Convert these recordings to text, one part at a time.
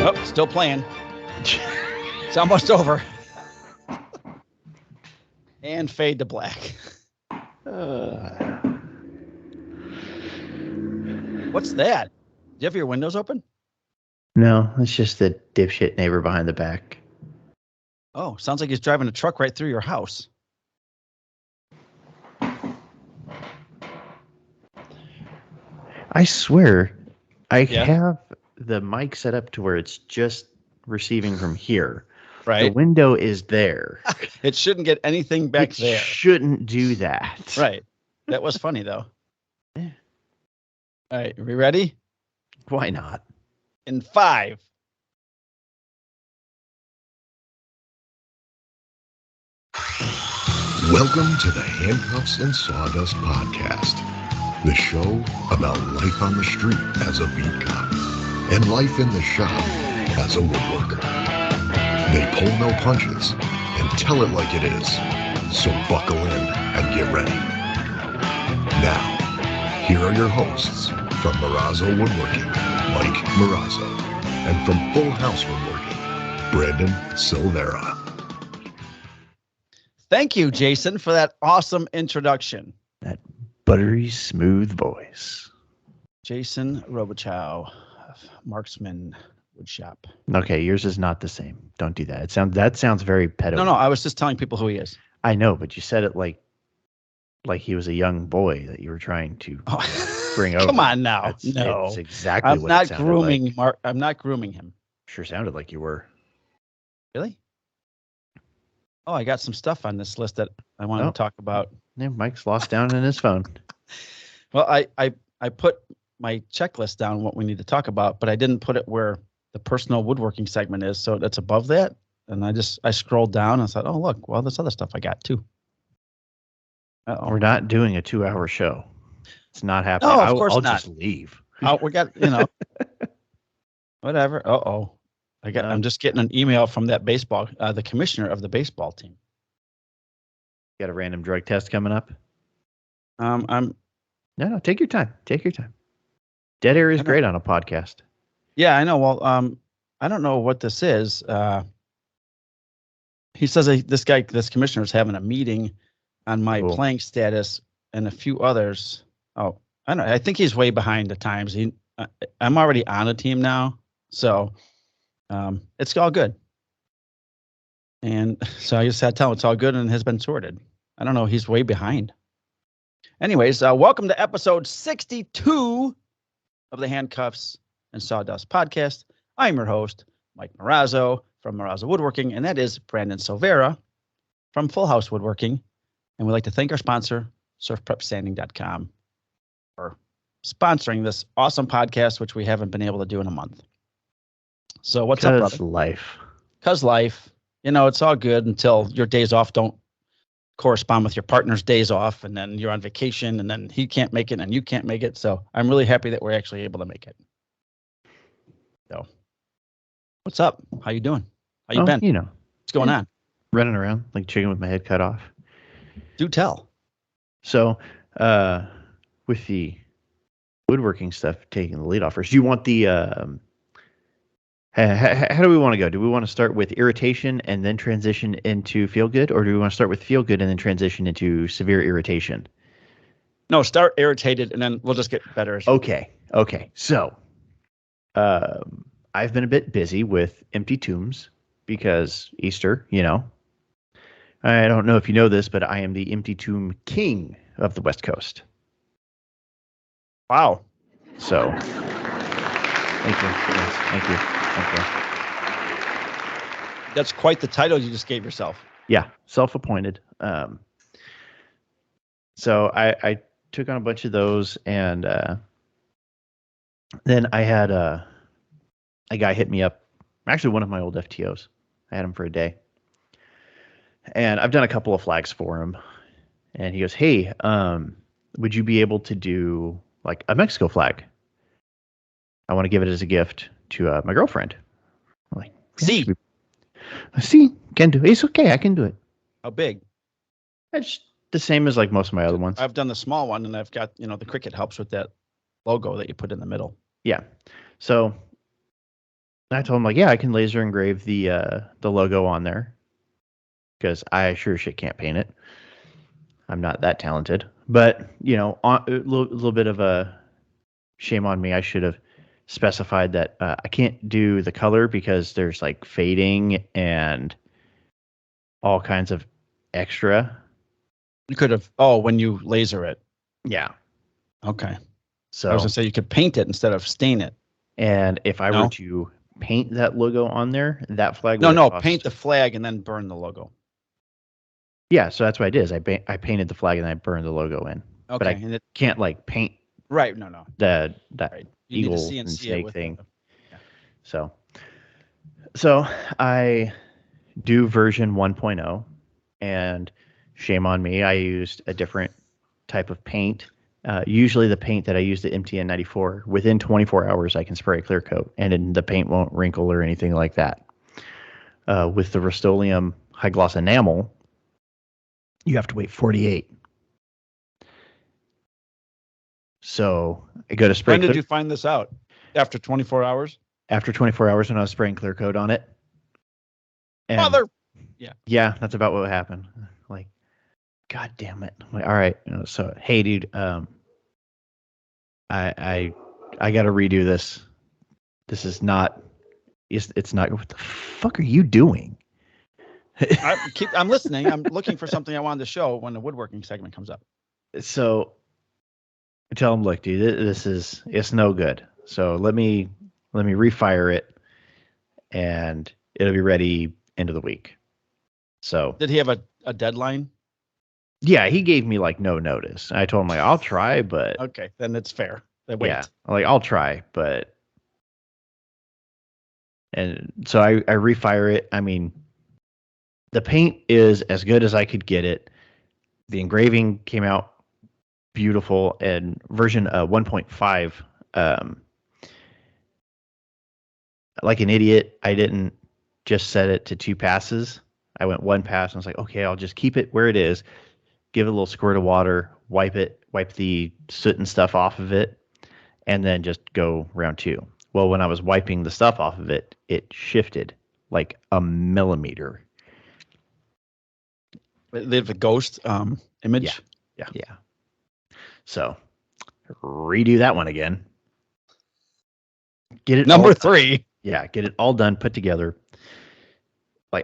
Oh, still playing. It's almost over. And fade to black. What's that? Do you have your windows open? No, it's just the dipshit neighbor behind the back. Oh, sounds like he's driving a truck right through your house. I swear, I have the mic set up to where it's just receiving from here. Right. The window is there. It shouldn't get anything back there. It shouldn't do that. Right. That was funny, though. Yeah. All right. Are we ready? Why not? In 5. Welcome to the Handcuffs and Sawdust podcast, the show about life on the street as a beat cop and life in the shop as a woodworker. They pull no punches and tell it like it is, so buckle in and get ready. Now, here are your hosts from Marazzo Woodworking, Mike Marazzo, and from Full House Woodworking, Brandon Silvera. Thank you, Jason, for that awesome introduction. That buttery smooth voice. Jason Robichow, Marksman Woodshop. Okay, yours is not the same. Don't do that. That sounds very pedo. No, I was just telling people who he is. I know, but you said it like he was a young boy that you were trying to bring over. Come on now. It's exactly what it sounded grooming like. I'm not grooming him. Sure sounded like you were. Really? Oh, I got some stuff on this list that I wanted to talk about. Yeah, Mike's lost down in his phone. Well, I put my checklist down, what we need to talk about, but I didn't put it where the personal woodworking segment is. So that's above that. And I scrolled down and I thought, oh, look, well, there's other stuff I got too. Uh-oh. We're not doing a 2-hour show. It's not happening. No, of course I'll not. just leave. Oh, we got, whatever. Uh-oh. I'm just getting an email from that the commissioner of the baseball team. Got a random drug test coming up? No, take your time. Take your time. Dead air is great on a podcast. Yeah, I know. Well, I don't know what this is. He says this commissioner is having a meeting on my playing status and a few others. Oh, I don't know. I think he's way behind the times. I'm already on a team now, so it's all good. And so I just had to tell him it's all good and has been sorted. I don't know. He's way behind. Anyways, welcome to episode 62 of the Handcuffs and Sawdust podcast. I'm your host, Mike Marazzo from Marazzo Woodworking, and that is Brandon Silvera from Full House Woodworking. And we'd like to thank our sponsor, surfprepsanding.com, for sponsoring this awesome podcast, which we haven't been able to do in a month. So what's up, brother? Because life. It's all good until your days off don't correspond with your partner's days off, and then you're on vacation, and then he can't make it, and you can't make it. So I'm really happy that we're actually able to make it. So, what's up? How you doing? How you been? What's going on? Running around like a chicken with my head cut off. Do tell. So, with the woodworking stuff taking the lead off first, do you want the how do we want to go? Do we want to start with irritation and then transition into feel good, or do we want to start with feel good and then transition into severe irritation? No, start irritated and then we'll just get better. Okay. So, I've been a bit busy with empty tombs because Easter, I don't know if you know this, but I am the empty tomb king of the West Coast. Wow. So, thank you. Yes, thank you. That's quite the title you just gave yourself. Yeah, self-appointed. So I took on a bunch of those, and then I had a guy hit me up. Actually, one of my old FTOs. I had him for a day, and I've done a couple of flags for him. And he goes, "Hey, would you be able to do like a Mexico flag? I want to give it as a gift to my girlfriend." I'm like, see, can do it. It's okay. I can do it. How big? It's the same as like most of my other ones. I've done the small one, and I've got, the cricket helps with that logo that you put in the middle. Yeah. So I told him like, yeah, I can laser engrave the logo on there because I sure shit can't paint it. I'm not that talented, but a little bit of a shame on me. I should have specified that I can't do the color because there's like fading and all kinds of extra. You could have. Oh, when you laser it. Yeah. Okay. So I was gonna say you could paint it instead of stain it. And if I were to paint that logo on there, that flag would No, cost... paint the flag and then burn the logo. Yeah, so that's what I did. Is I painted the flag and I burned the logo in. Okay, but I can't like paint. Right. No. That right. eagle and snake thing. Yeah. So I do version 1.0, and shame on me, I used a different type of paint. Usually the paint that I use, the MTN94, within 24 hours I can spray a clear coat and the paint won't wrinkle or anything like that. With the Rust-Oleum high gloss enamel, you have to wait 48. So I go to spray. When did you find this out? After 24 hours? After 24 hours when I was spraying clear coat on it. And Mother. Yeah, that's about what happened. Like, God damn it. I'm like, all right. So, hey, dude, I got to redo this. This is not, it's not, what the fuck are you doing? I'm listening. I'm looking for something I wanted to show when the woodworking segment comes up. So I tell him, look, dude, it's no good. So let me refire it and it'll be ready end of the week. So did he have a deadline? Yeah, he gave me like no notice. I told him like I'll try, but okay, then it's fair. Wait. Yeah, like I'll try, but and so I refire it. I mean, the paint is as good as I could get it. The engraving came out beautiful, and version 1.5. Like an idiot, I didn't just set it to 2 passes. I went 1 pass and I was like, okay, I'll just keep it where it is. Give it a little squirt of water, wipe the soot and stuff off of it, and then just go round 2. Well, when I was wiping the stuff off of it, it shifted like a millimeter. The ghost image? Yeah. So redo that one again. Get it number 3. Yeah, get it all done, put together.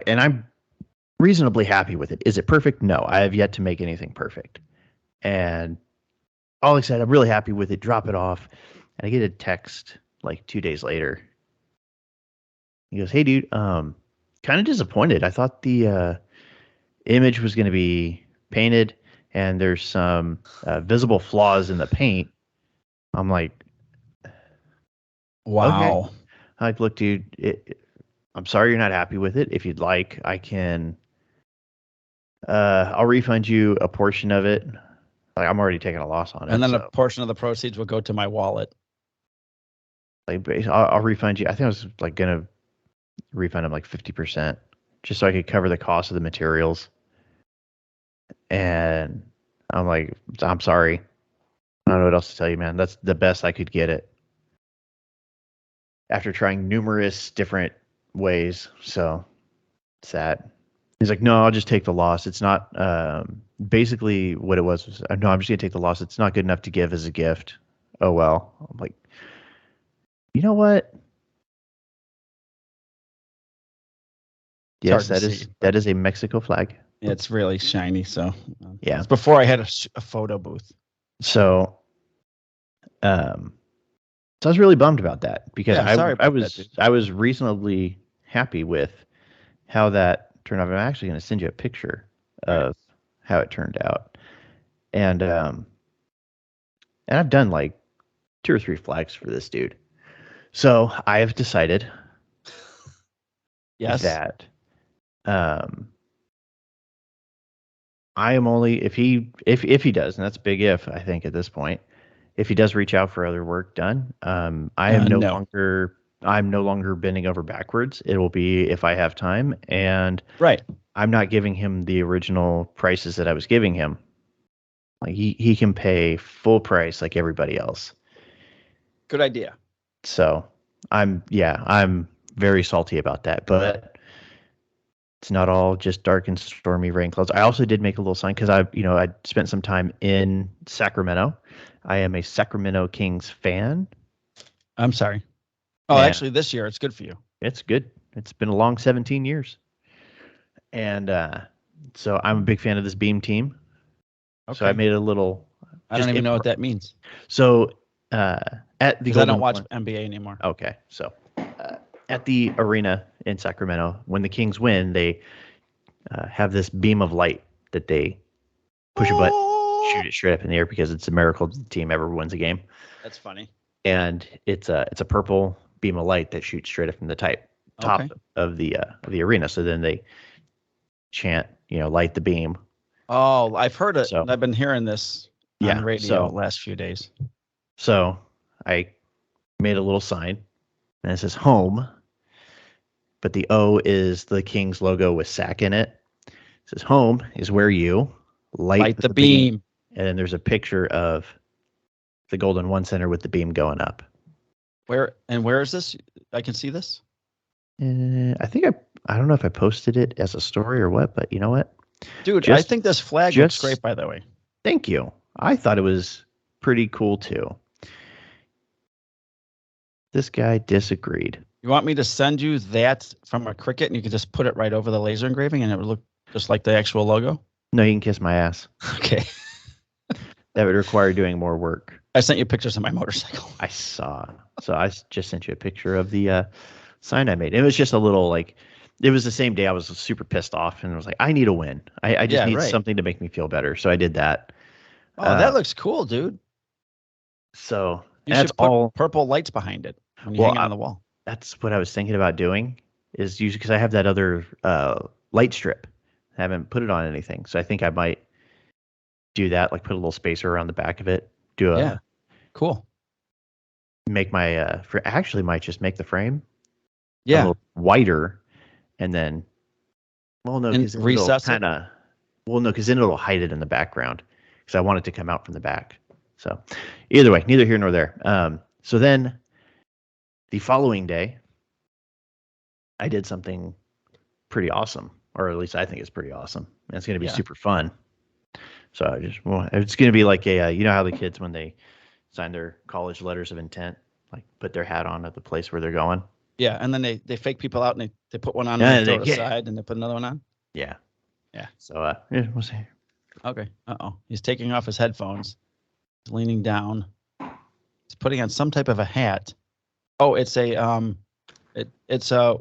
And I'm reasonably happy with it. Is it perfect? No, I have yet to make anything perfect. And all I said, I'm really happy with it. Drop it off. And I get a text like 2 days later. He goes, hey, dude, kind of disappointed. I thought the image was going to be painted and there's some visible flaws in the paint. I'm like, wow. Okay. I'm like, look, dude, I'm sorry you're not happy with it. If you'd like, I can... I'll refund you a portion of it. Like I'm already taking a loss on it. And then a portion of the proceeds will go to my wallet. Like I'll refund you. I think I was like gonna refund him like 50%, just so I could cover the cost of the materials. And I'm like, I'm sorry. I don't know what else to tell you, man. That's the best I could get it. After trying numerous different ways, so sad. He's like, no, I'll just take the loss. It's not, basically what it was, no, I'm just going to take the loss. It's not good enough to give as a gift. Oh, well. I'm like, you know what? Yes, that is a Mexico flag. It's really shiny. So yeah, it's before I had a photo booth. So, so I was really bummed about that because I was reasonably happy with how that turned out. I'm actually going to send you a picture of how it turned out. And I've done like 2 or 3 flags for this dude. So I have decided that I am only, if he does, and that's a big if, I think at this point, if he does reach out for other work done, I am I'm no longer bending over backwards. It will be if I have time, and I'm not giving him the original prices that I was giving him. Like he can pay full price like everybody else. Good idea. So I'm very salty about that. But it's not all just dark and stormy rain clouds. I also did make a little sign because I spent some time in Sacramento. I am a Sacramento Kings fan. I'm sorry. Oh, actually, this year it's good for you. It's good. It's been a long 17 years. And so I'm a big fan of this Beam team. Okay. So I made a little. I don't even know what that means. So at the I don't watch NBA anymore. Okay. So at the arena in Sacramento, when the Kings win, they have this beam of light that they push a button, shoot it straight up in the air because it's a miracle the team ever wins a game. That's funny. And it's a purple beam of light that shoots straight up from the top of the arena. So then they chant, light the beam. Oh, I've heard it. So, I've been hearing this on radio the last few days. So I made a little sign, and it says home, but the O is the Kings logo with SAC in it. It says home is where you light the beam. And then there's a picture of the Golden One Center with the beam going up. Where is this? I can see this. I think I don't know if I posted it as a story or what, but you know what? Dude, I think this flag looks great, by the way. Thank you. I thought it was pretty cool, too. This guy disagreed. You want me to send you that from a Cricut, and you can just put it right over the laser engraving, and it would look just like the actual logo? No, you can kiss my ass. Okay. That would require doing more work. I sent you pictures of my motorcycle. I saw. So I just sent you a picture of the sign I made. It was just a little it was the same day I was super pissed off and I was like, I need a win. I just need something to make me feel better. So I did that. Oh, that looks cool, dude. So that's all purple lights behind it when you hang it on the wall. That's what I was thinking about doing is usually because I have that other light strip. I haven't put it on anything. So I think I might do that, like put a little spacer around the back of it. Cool. Make my actually might just make the frame a little wider, and then because recess because then it'll hide it in the background because I want it to come out from the back. So either way, neither here nor there. So then the following day, I did something pretty awesome, or at least I think it's pretty awesome. And it's going to be super fun. So it's going to be like how the kids, when they sign their college letters of intent, like put their hat on at the place where they're going. Yeah. And then they fake people out and they put one on and they throw it aside and they put another one on. Yeah. Yeah. So we'll see. Okay. He's taking off his headphones. He's leaning down. He's putting on some type of a hat. Oh, it's a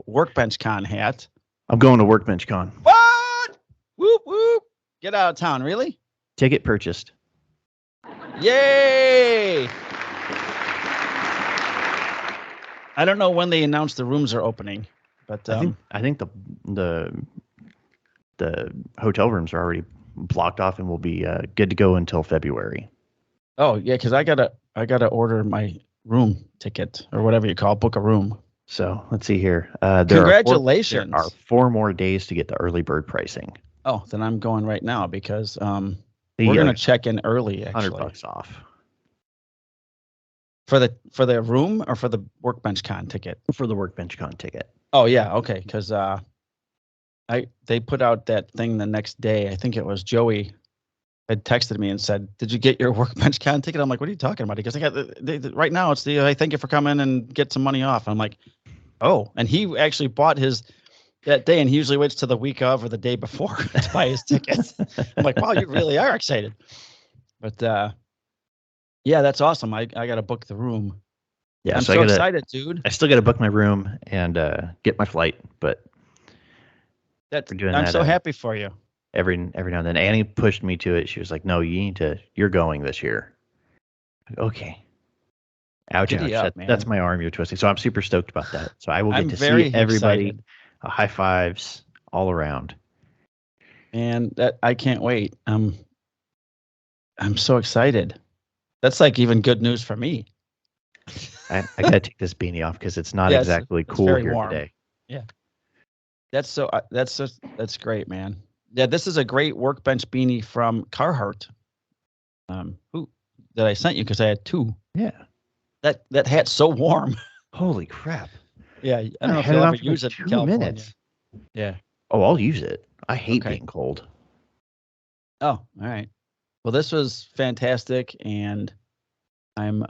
Workbench Con hat. I'm going to Workbench Con. What? Whoop whoop. Get out of town, really? Ticket purchased. Yay! I don't know when they announced the rooms are opening, but I think the hotel rooms are already blocked off and will be good to go until February. Oh yeah, because I gotta order my room ticket or whatever you call book a room. So let's see here. Congratulations! There are 4 more days to get the early bird pricing. Oh, then I'm going right now because we're gonna check in early. Actually, $100 off for the room or for the Workbench Con ticket. For the Workbench Con ticket. Oh yeah, okay. Because they put out that thing the next day. I think it was Joey had texted me and said, "Did you get your Workbench Con ticket?" I'm like, "What are you talking about?" Because I got right now it's the thank you for coming and get some money off. I'm like, oh, and he actually bought his that day, and he usually waits till the week of or the day before to buy his tickets. I'm like, wow, you really are excited. But yeah, that's awesome. I got to book the room. Yeah, I'm so excited, dude. I still got to book my room and get my flight, but I'm so happy for you. Every now and then, Annie pushed me to it. She was like, "No, you're going this year." Like, okay. Ouch! That's my arm you're twisting. So I'm super stoked about that. So I will get to see everybody. High fives all around. And that I can't wait. I'm so excited. That's like even good news for me. I gotta take this beanie off because it's not exactly cool here warm today. Yeah. That's great, man. Yeah, this is a great Workbench beanie from Carhartt. That I sent you because I had 2. Yeah. That hat's so warm. Holy crap. Yeah, I don't know if had you'll it ever on for use like it in 2 California. minutes. Yeah. Oh, I'll use it. I hate Okay. being cold. Oh, all right. Well, this was fantastic, and I'm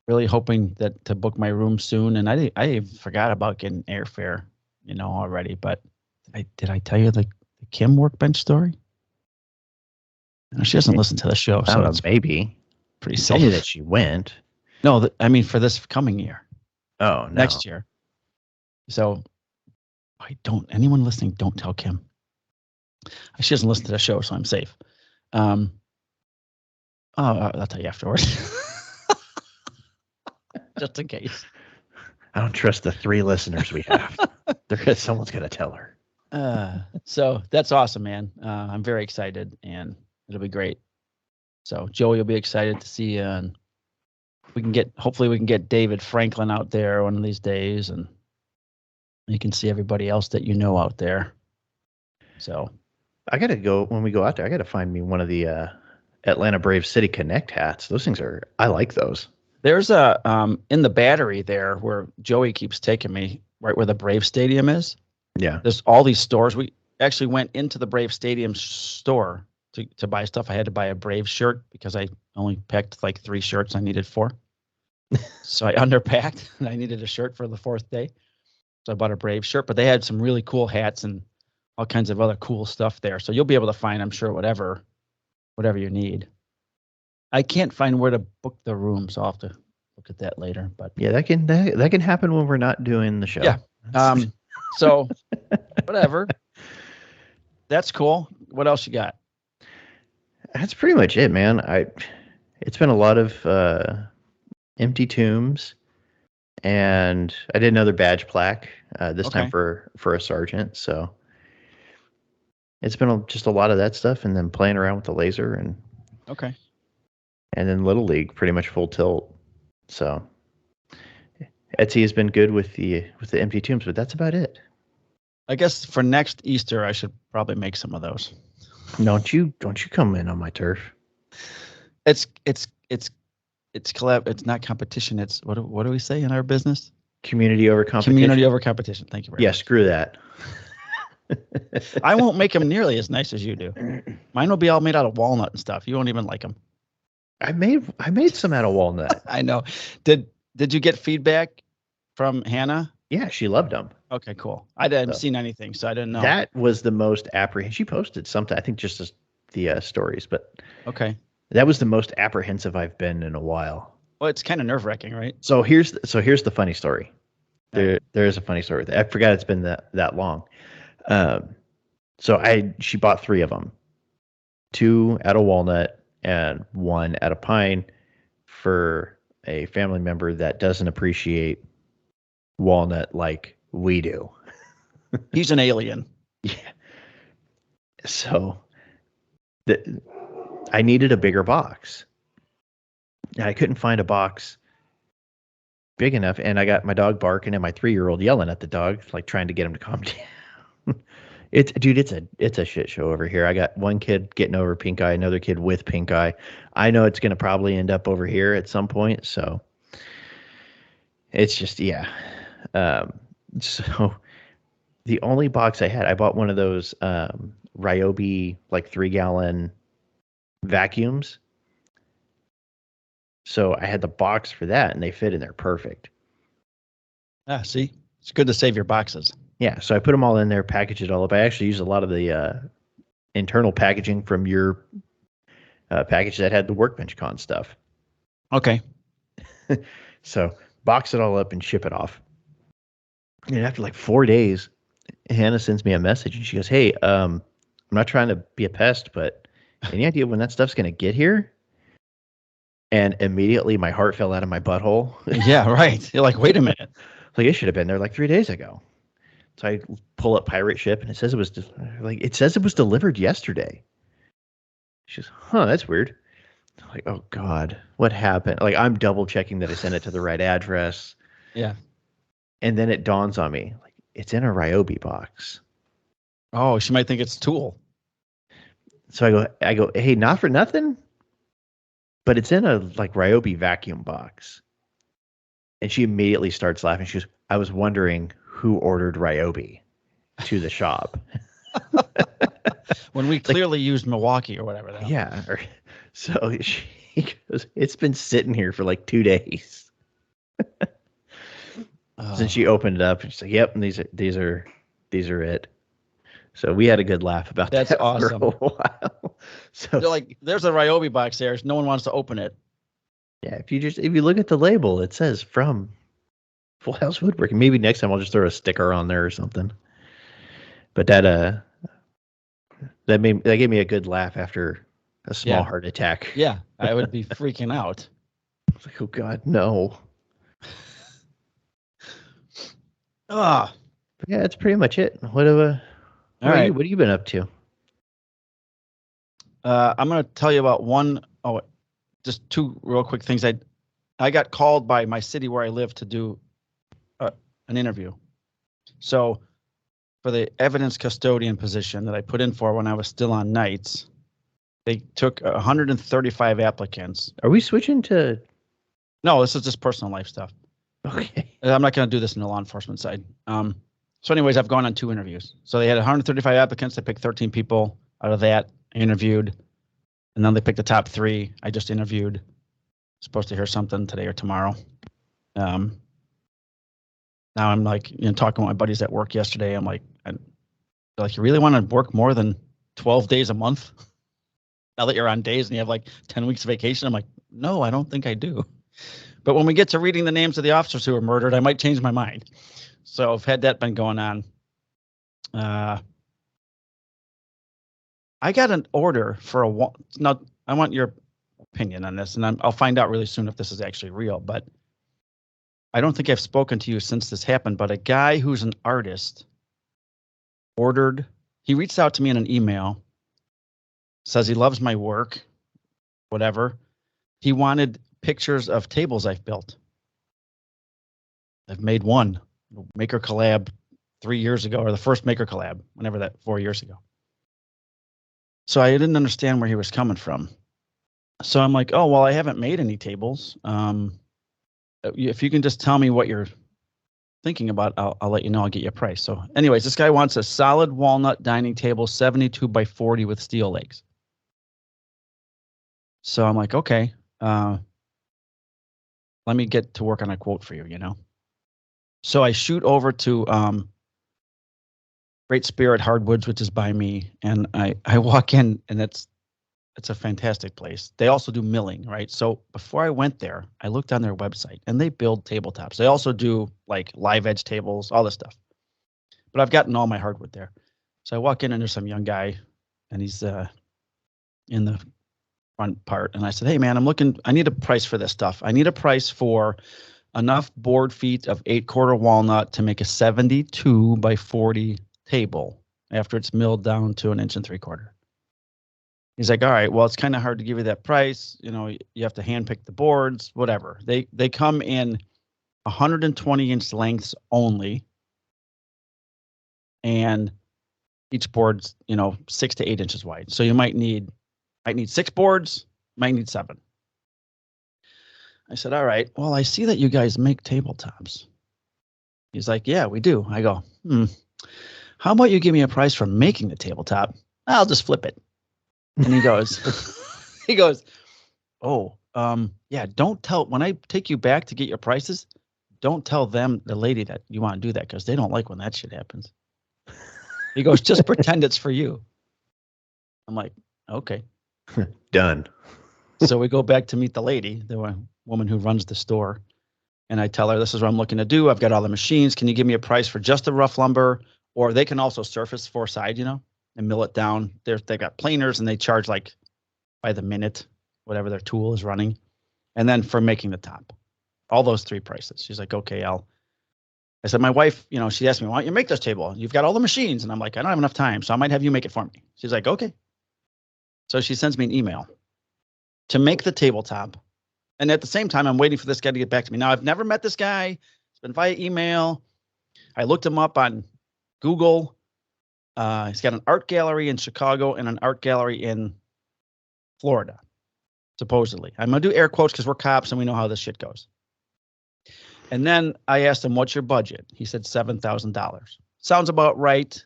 really hoping that to book my room soon. And I forgot about getting airfare, already. But did I tell you the Kim workbench story? No, she doesn't listen to the show, I so don't know, it's maybe. pretty Tell me that safe. she went. No, I mean for this coming year, Oh, no. next year. So anyone listening, don't tell Kim. She doesn't listen to the show, so I'm safe. I'll tell you afterwards. Just in case. I don't trust the 3 listeners we have. Someone's going to tell her. So that's awesome, man. I'm very excited, and it'll be great. So Joey will be excited to see you, and hopefully we can get David Franklin out there one of these days, and you can see everybody else that out there. So I got to go, when we go out there, I got to find me one of the Atlanta Braves City Connect hats. Those things I like those. There's a in the Battery there where Joey keeps taking me, right where the Brave Stadium is. Yeah. There's all these stores. We actually went into the Brave Stadium store to buy stuff. I had to buy a Brave shirt because I only packed like 3 shirts. I needed 4. So I underpacked and I needed a shirt for the 4th day. So I bought a Brave shirt, but they had some really cool hats and all kinds of other cool stuff there. So you'll be able to find, I'm sure, whatever you need. I can't find where to book the room, so I'll have to look at that later. But yeah, that can happen when we're not doing the show. Yeah. So whatever. That's cool. What else you got? That's pretty much it, man. It's been a lot of empty tombs, and I did another badge plaque this time for a sergeant. So it's been just a lot of that stuff, and then playing around with the laser and then Little League, pretty much full tilt. So Etsy has been good with the empty tombs, but that's about it. I guess for next Easter, I should probably make some of those. Don't you come in on my turf. It's collab. It's not competition. It's what do we say in our business? Community over competition. Community over competition. Thank you very much. Yeah, screw that. I won't make them nearly as nice as you do. Mine will be all made out of walnut and stuff. You won't even like them. I made some out of walnut. I know. Did you get feedback from Hannah? Yeah, she loved them. Okay, cool. I hadn't seen anything, so I didn't know. That was the most apprehensive. She posted something, I think, just the stories, but that was the most apprehensive I've been in a while. Well, it's kind of nerve-wracking, right? So here's the funny story. There is a funny story with it. I forgot it's been that long. She bought 3 of them, 2 out of walnut and 1 out of pine for a family member that doesn't appreciate walnut like we do. He's an alien. Yeah. So I needed a bigger box. And I couldn't find a box big enough, and I got my dog barking and my 3-year-old yelling at the dog, like trying to get him to calm down. It's a shit show over here. I got one kid getting over pink eye, another kid with pink eye. I know it's going to probably end up over here at some point, so it's just so the only box I had, I bought one of those Ryobi like 3-gallon vacuums. So I had the box for that, and they fit in there perfect. See, it's good to save your boxes. Yeah, so I put them all in there, packaged it all up. I actually used a lot of the internal packaging from your package that had the Workbench Con stuff. Okay. So box it all up and ship it off. And after like 4 days, Hannah sends me a message, and she goes, "Hey, I'm not trying to be a pest, but any idea when that stuff's going to get here?" And immediately my heart fell out of my butthole. Yeah, right. You're like, wait a minute. Like, it should have been there like 3 days ago. So I pull up Pirate Ship, and it says it was delivered yesterday. She's, that's weird. I'm like, oh God, what happened? Like, I'm double checking that I sent it to the right address. Yeah. And then it dawns on me, like, it's in a Ryobi box. Oh, she might think it's Tool. So I go, hey, not for nothing, but it's in a like Ryobi vacuum box. And she immediately starts laughing. She goes, I was wondering who ordered Ryobi to the shop. When we clearly used Milwaukee or whatever. Yeah. So she goes, it's been sitting here for like 2 days. Since she opened it up, she's like, "Yep, and these are it." So we had a good laugh about That's that awesome. for a while. So they're like, "There's a Ryobi box there. No one wants to open it." Yeah, if you look at the label, it says from Full House Woodworking. Maybe next time I'll just throw a sticker on there or something. But that gave me a good laugh after a small heart attack. Yeah, I would be freaking out. I was like, oh God, no. Ah. Yeah, that's pretty much it. What have you been up to? I'm going to tell you about just two real quick things. I got called by my city where I live to do an interview. So for the evidence custodian position that I put in for when I was still on nights, they took 135 applicants. Are we switching to? No, this is just personal life stuff. Okay. I'm not going to do this in the law enforcement side. So anyways, I've gone on 2 interviews. So they had 135 applicants. They picked 13 people out of that. I interviewed. And then they picked the top 3. I just interviewed. Supposed to hear something today or tomorrow. Now I'm like, talking with my buddies at work yesterday. I'm like, you really want to work more than 12 days a month? Now that you're on days and you have like 10 weeks of vacation, I'm like, no, I don't think I do. But when we get to reading the names of the officers who were murdered, I might change my mind. So I've had that been going on. I got an order for now, I want your opinion on this, and I'll find out really soon if this is actually real, but I don't think I've spoken to you since this happened, but a guy who's an artist he reached out to me in an email, says he loves my work, whatever. He wanted pictures of tables I've built. I've made one maker collab 3 years ago, or the first maker collab, whenever that 4 years ago. So I didn't understand where he was coming from. So I'm like, oh, well, I haven't made any tables. If you can just tell me what you're thinking about, I'll let you know. I'll get you a price. So anyways, this guy wants a solid walnut dining table, 72 by 40 with steel legs. So I'm like, okay, let me get to work on a quote for you, So I shoot over to Great Spirit Hardwoods, which is by me, and I walk in, and it's a fantastic place. They also do milling, right? So before I went there, I looked on their website, and they build tabletops. They also do like live edge tables, all this stuff. But I've gotten all my hardwood there. So I walk in, and there's some young guy, and he's in the front part, and I said, hey man, I need a price for this stuff. I need a price for enough board feet of 8-quarter walnut to make a 72 by 40 table after it's milled down to 1 3/4 inches. He's like, all right, well, it's kind of hard to give you that price. You have to hand pick the boards, whatever. They come in 120-inch lengths only, and each board's 6 to 8 inches wide. So you might need 6 boards, might need 7. I said, all right, well, I see that you guys make tabletops. He's like, yeah, we do. I go, how about you give me a price for making the tabletop? I'll just flip it. And he goes, oh, yeah, don't tell, when I take you back to get your prices, don't tell the lady that you want to do that, because they don't like when that shit happens. He goes, just pretend it's for you. I'm like, okay. Done. So we go back to meet the lady, the woman who runs the store. And I tell her, this is what I'm looking to do. I've got all the machines. Can you give me a price for just the rough lumber? Or they can also surface 4-side, and mill it down. They've got planers, and they charge like by the minute, whatever their tool is running. And then for making the top, all those 3 prices. She's like, okay, I said, my wife, she asked me, why don't you make this table? You've got all the machines. And I'm like, I don't have enough time, so I might have you make it for me. She's like, okay. So she sends me an email to make the tabletop. And at the same time, I'm waiting for this guy to get back to me. Now, I've never met this guy. It's been via email. I looked him up on Google. He's got an art gallery in Chicago and an art gallery in Florida, supposedly. I'm going to do air quotes because we're cops and we know how this shit goes. And then I asked him, what's your budget? He said $7,000. Sounds about right.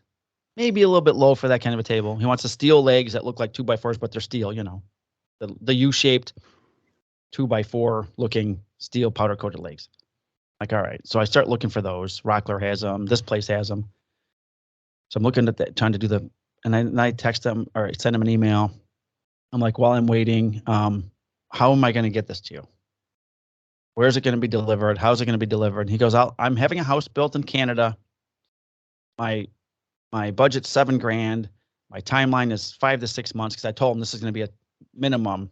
Maybe a little bit low for that kind of a table. He wants the steel legs that look like 2x4s, but they're steel, the U-shaped 2x4 looking steel powder coated legs. Like, all right. So I start looking for those. Rockler has them. This place has them. So I'm looking at that, trying to do and I text them or send them an email. I'm like, while I'm waiting, how am I going to get this to you? Where's it going to be delivered? How's it going to be delivered? And he goes, I'm having a house built in Canada. My budget's $7,000. My timeline is 5 to 6 months because I told him this is going to be a minimum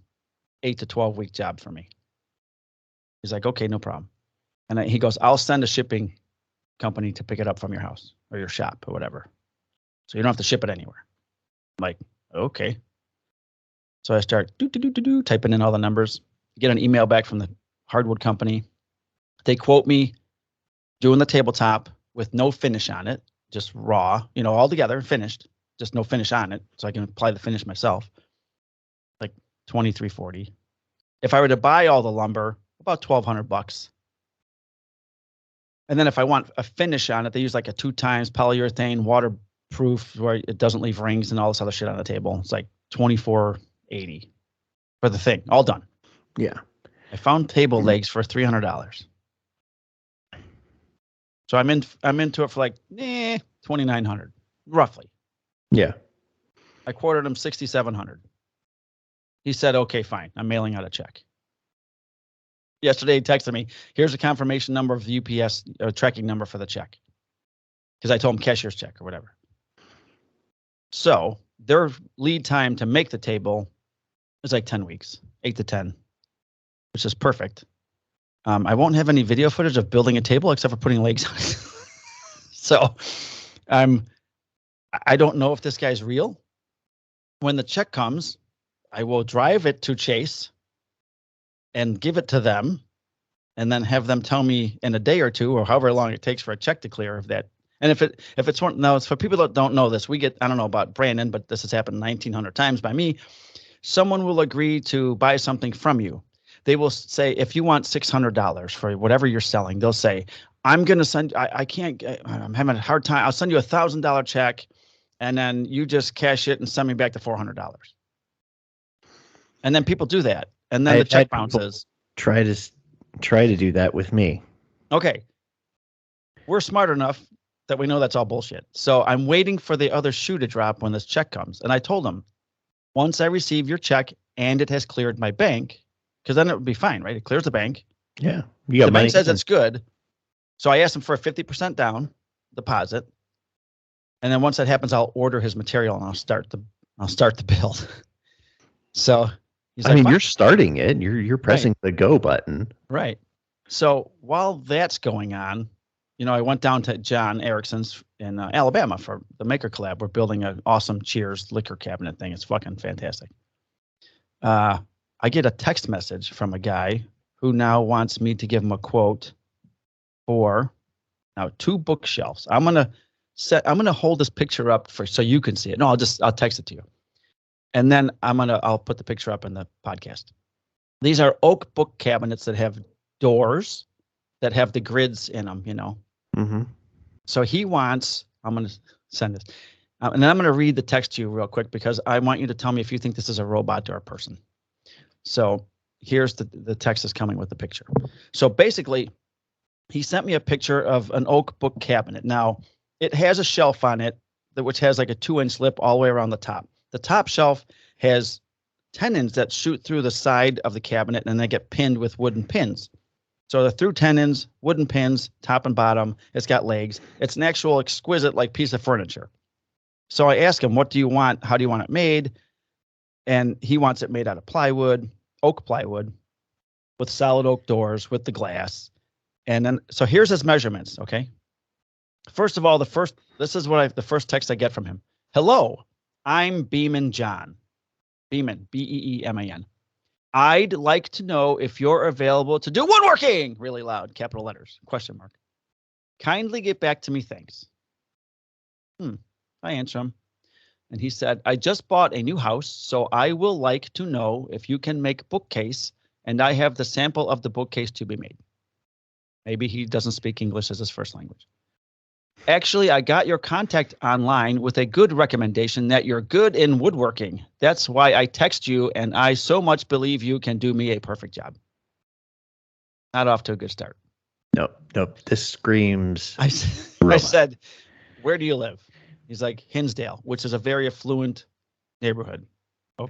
8 to 12 week job for me. He's like, okay, no problem. And he goes, I'll send a shipping company to pick it up from your house or your shop or whatever. So you don't have to ship it anywhere. I'm like, okay. So I start typing in all the numbers. Get an email back from the hardwood company. They quote me doing the tabletop with no finish on it, just raw, all together, finished, just no finish on it. So I can apply the finish myself. Like $2,340. If I were to buy all the lumber, about $1,200. And then if I want a finish on it, they use like a 2x polyurethane, waterproof, where it doesn't leave rings and all this other shit on the table. It's like $2,480 for the thing, all done. Yeah. I found table legs for $300. So I'm into it for like $2,900 roughly. Yeah. I quoted him $6,700. He said, okay, fine. I'm mailing out a check. Yesterday he texted me, here's a confirmation number of the UPS tracking number for the check. Because I told him cashier's check or whatever. So their lead time to make the table is like 10 weeks, 8 to 10, which is perfect. I won't have any video footage of building a table except for putting legs on it. So I don't know if this guy's real. When the check comes, I will drive it to Chase and give it to them and then have them tell me in a day or two or however long it takes for a check to clear of that. And if it's one, now it's for people that don't know this, I don't know about Brandon, but this has happened 1,900 times by me. Someone will agree to buy something from you. They will say, if you want $600 for whatever you're selling, they'll say, I'm going to send, I'm having a hard time. I'll send you $1,000 check and then you just cash it and send me back the $400. And then people do that. And then the check bounces. Try to do that with me. Okay. We're smart enough that we know that's all bullshit. So I'm waiting for the other shoe to drop when this check comes. And I told him, once I receive your check and it has cleared my bank, because then it would be fine, right? It clears the bank. Yeah. The bank says it's good. So I asked him for a 50% down deposit. And then once that happens, I'll order his material and I'll start the build. So he's like, you're starting it. You're pressing the go button. Right. So while that's going on, I went down to John Erickson's in Alabama for the Maker Collab. We're building an awesome Cheers liquor cabinet thing. It's fucking fantastic. I get a text message from a guy who now wants me to give him a quote for now 2 bookshelves. I'm gonna hold this picture up so you can see it. No, I'll text it to you. And then I'll put the picture up in the podcast. These are oak book cabinets that have doors that have the grids in them, Mm-hmm. So I'm going to send this. And then I'm going to read the text to you real quick because I want you to tell me if you think this is a robot or a person. So here's the text is coming with the picture. So basically, he sent me a picture of an oak book cabinet. Now, it has a shelf on it which has like a 2-inch lip all the way around the top. The top shelf has tenons that shoot through the side of the cabinet and they get pinned with wooden pins. So they're through tenons, wooden pins, top and bottom. It's got legs. It's an actual exquisite piece of furniture. So I asked him, what do you want? How do you want it made? And he wants it made out of plywood, oak plywood, with solid oak doors, with the glass. And then, so here's his measurements, okay? First of all, the first text I get from him. Hello, I'm Beeman John. Beeman, Beeman. I'd like to know if you're available to do woodworking. Really loud, capital letters, question mark. Kindly get back to me, thanks. I answer him. And he said, I just bought a new house, so I will like to know if you can make bookcase, and I have the sample of the bookcase to be made. Maybe he doesn't speak English as his first language. Actually, I got your contact online with a good recommendation that you're good in woodworking. That's why I text you, and I so much believe you can do me a perfect job. Not off to a good start. Nope. This screams. I said, where do you live? He's like, Hinsdale, which is a very affluent neighborhood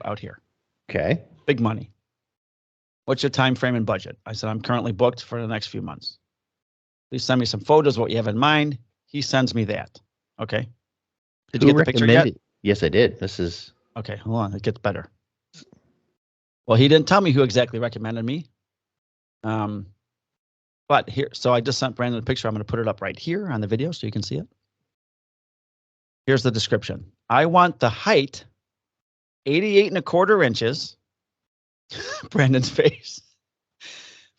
out here. Okay. Big money. What's your time frame and budget? I said, I'm currently booked for the next few months. Please send me some photos of what you have in mind. He sends me that. Okay. Did you get the picture yet? Yes, I did. This is. Okay, hold on. It gets better. Well, he didn't tell me who exactly recommended me. But here, so I just sent Brandon a picture. I'm going to put it up right here on the video so you can see it. Here's the description. I want the height 88.25 inches. Brandon's face.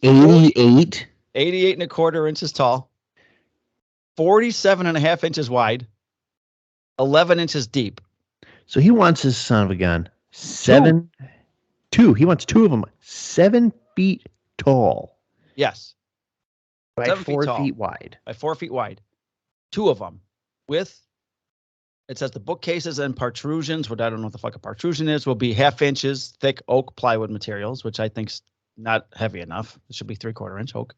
88. 88.25 inches tall. 47.5 inches wide. 11 inches deep. So he wants his son of a gun. Two. He wants two of them. 7 feet tall. Yes. By 4 feet wide. By 4 feet wide. Two of them with, it says the bookcases and protrusions, what I don't know what the fuck a protrusion is, will be 1/2 inches thick oak plywood materials, which I think's not heavy enough. It should be 3/4 inch oak.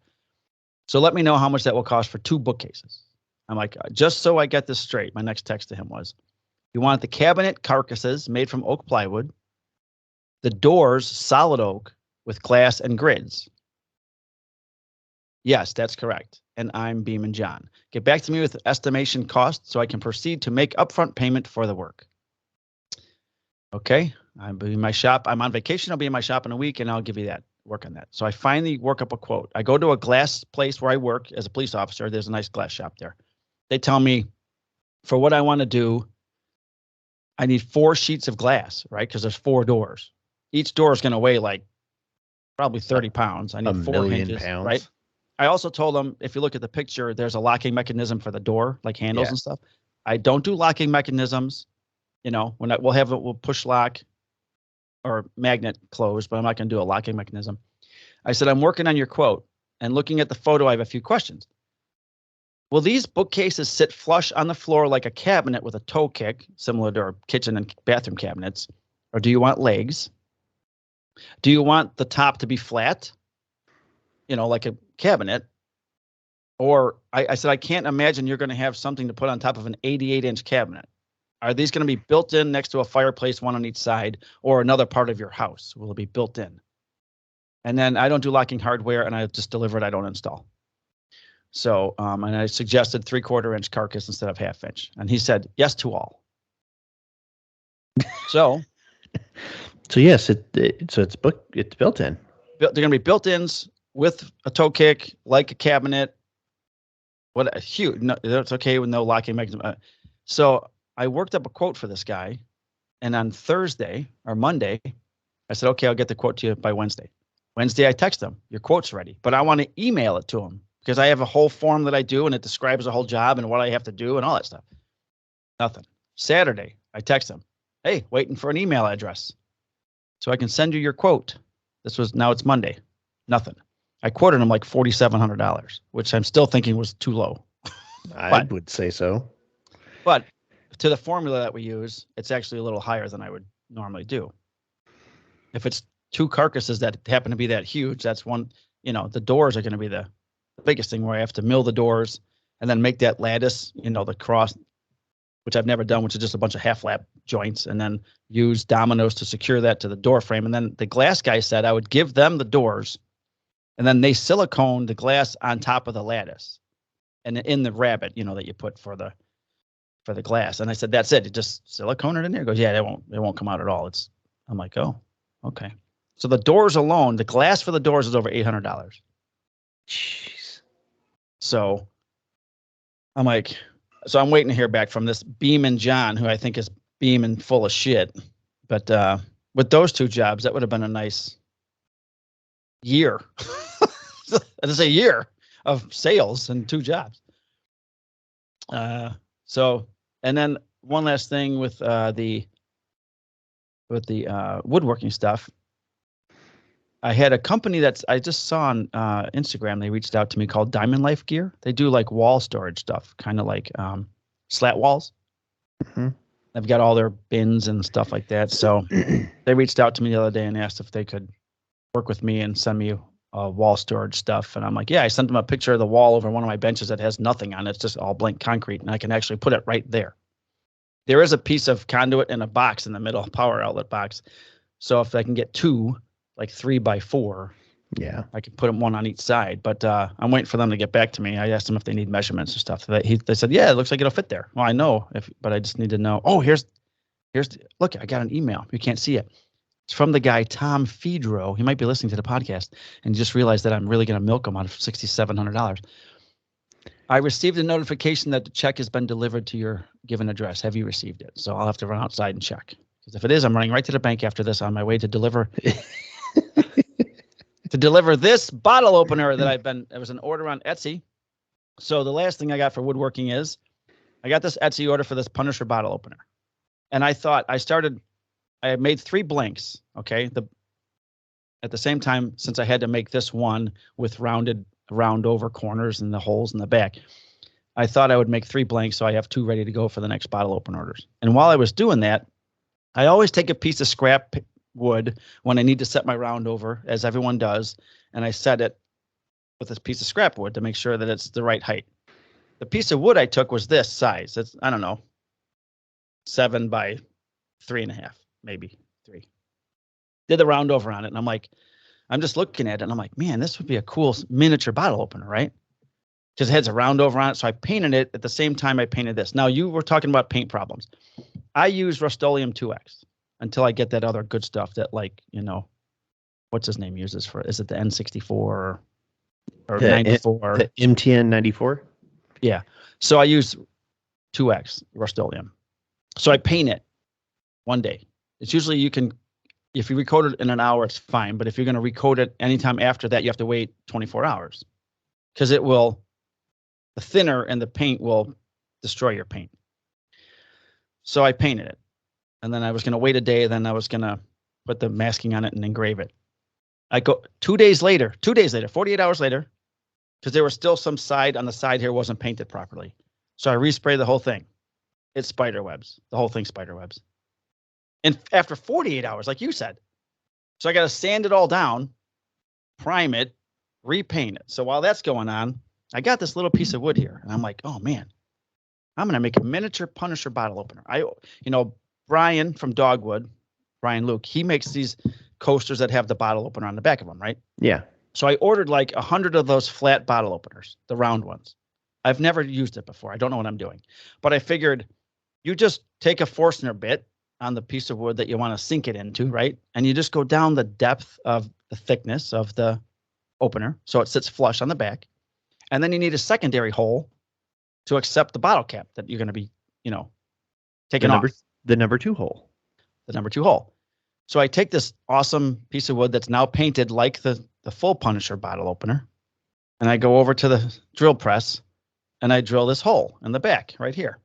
So let me know how much that will cost for 2 bookcases. I'm like, just so I get this straight, my next text to him was, you want the cabinet carcasses made from oak plywood, the doors solid oak with glass and grids. Yes, that's correct. And I'm Beeman John. Get back to me with estimation cost so I can proceed to make upfront payment for the work. Okay, I'll be in my shop. I'm on vacation. I'll be in my shop in a week and I'll give you that. Work on that. So I finally work up a quote. I go to a glass place where I work as a police officer. There's a nice glass shop there. They tell me for what I want to do, I need 4 sheets of glass, right? Because there's 4 doors. Each door is going to weigh like probably 30 pounds. I need 4 hinges, pounds. Right? I also told them, if you look at the picture, there's a locking mechanism for the door, like handles and stuff. I don't do locking mechanisms. You know, we'll push lock or magnet close, but I'm not going to do a locking mechanism. I said, I'm working on your quote and looking at the photo. I have a few questions. Will these bookcases sit flush on the floor like a cabinet with a toe kick, similar to our kitchen and bathroom cabinets? Or do you want legs? Do you want the top to be flat? You know, like a cabinet? Or I said, I can't imagine you're going to have something to put on top of an 88-inch cabinet. Are these going to be built in next to a fireplace, one on each side, or another part of your house? Will it be built in? And then I don't do locking hardware, and I just deliver it. I don't install. So, and I suggested 3/4 inch carcass instead of 1/2 inch. And he said, yes to all. So yes, it's built in. They're going to be built-ins with a toe kick, like a cabinet. What a huge, no, that's okay with no locking mechanism. So I worked up a quote for this guy. And on Thursday or Monday, I said, okay, I'll get the quote to you by Wednesday. Wednesday, I text him, your quote's ready, but I want to email it to him because I have a whole form that I do and it describes the whole job and what I have to do and all that stuff. Nothing. Saturday, I text him, hey, waiting for an email address so I can send you your quote. Now it's Monday. Nothing. I quoted him like $4,700, which I'm still thinking was too low. I would say so. But to the formula that we use, it's actually a little higher than I would normally do. If it's 2 carcasses that happen to be that huge, that's one, the doors are going to be the biggest thing where I have to mill the doors and then make that lattice, the cross, which I've never done, which is just a bunch of half lap joints, and then use dominoes to secure that to the door frame. And then the glass guy said I would give them the doors and then they silicone the glass on top of the lattice and in the rabbet, that you put for the glass. And I said, that's it. You just silicone it in there. He goes, yeah, it won't come out at all. I'm like, oh, okay. So the doors alone, the glass for the doors is over $800. Jeez. So I'm like, so I'm waiting to hear back from this Beeman John, who I think is beaming full of shit. But with those 2 jobs, that would have been a nice year. That's a year of sales and 2 jobs. So, and then one last thing with the woodworking stuff. I had a company I just saw on Instagram. They reached out to me called Diamond Life Gear. They do like wall storage stuff, kind of like slat walls. Mm-hmm. They've got all their bins and stuff like that. So they reached out to me the other day and asked if they could work with me and send me wall storage stuff. And I'm like, yeah, I sent them a picture of the wall over one of my benches that has nothing on it. It's just all blank concrete. And I can actually put it right there. There is a piece of conduit and a box in the middle, power outlet box. So if I can get 2, like 3x4, yeah, I can put them one on each side. But I'm waiting for them to get back to me. I asked them if they need measurements and stuff. They said, yeah, it looks like it'll fit there. Well, I know, but I just need to know. Oh, look, I got an email. You can't see it. It's from the guy, Tom Fedro. He might be listening to the podcast and just realized that I'm really going to milk him out of $6,700. I received a notification that the check has been delivered to your given address. Have you received it? So I'll have to run outside and check. Because if it is, I'm running right to the bank after this on my way to deliver this bottle opener it was an order on Etsy. So the last thing I got for woodworking is I got this Etsy order for this Punisher bottle opener. And I thought I made 3 blanks. Okay. At the same time, since I had to make this one with round over corners and the holes in the back, I thought I would make 3 blanks. So I have 2 ready to go for the next bottle opener orders. And while I was doing that, I always take a piece of scrap wood when I need to set my round over, as everyone does. And I set it with this piece of scrap wood to make sure that it's the right height. The piece of wood I took was this size. It's, I don't know, 7 by 3.5, maybe 3. Did the round over on it. And I'm just looking at it and I'm like, man, this would be a cool miniature bottle opener, right? Because it has a round over on it. So I painted it at the same time I painted this. Now, you were talking about paint problems. I use Rust-Oleum 2X until I get that other good stuff that, like, what's his name uses for it? Is it the N64 or 94? The MTN 94? Yeah. So I use 2X Rust-Oleum. So I paint it one day. It's usually if you recode it in an hour, it's fine. But if you're going to recode it anytime after that, you have to wait 24 hours because the thinner and the paint will destroy your paint. So I painted it, and then I was going to wait a day. Then I was going to put the masking on it and engrave it. I go 2 days later, 48 hours later, because there was still some side on the side here wasn't painted properly. So I resprayed the whole thing. It's spider webs. The whole thing's spider webs. And after 48 hours, like you said, so I got to sand it all down, prime it, repaint it. So while that's going on, I got this little piece of wood here, and I'm like, oh man, I'm going to make a miniature Punisher bottle opener. Brian from Dogwood, Brian Luke, he makes these coasters that have the bottle opener on the back of them, right? Yeah. So I ordered like 100 of those flat bottle openers, the round ones. I've never used it before. I don't know what I'm doing. But I figured you just take a Forstner bit on the piece of wood that you want to sink it into, right? And you just go down the depth of the thickness of the opener so it sits flush on the back. And then you need a secondary hole to accept the bottle cap that you're going to be, taking off. The number 2 hole. The number 2 hole. So I take this awesome piece of wood that's now painted like the full Punisher bottle opener, and I go over to the drill press, and I drill this hole in the back right here,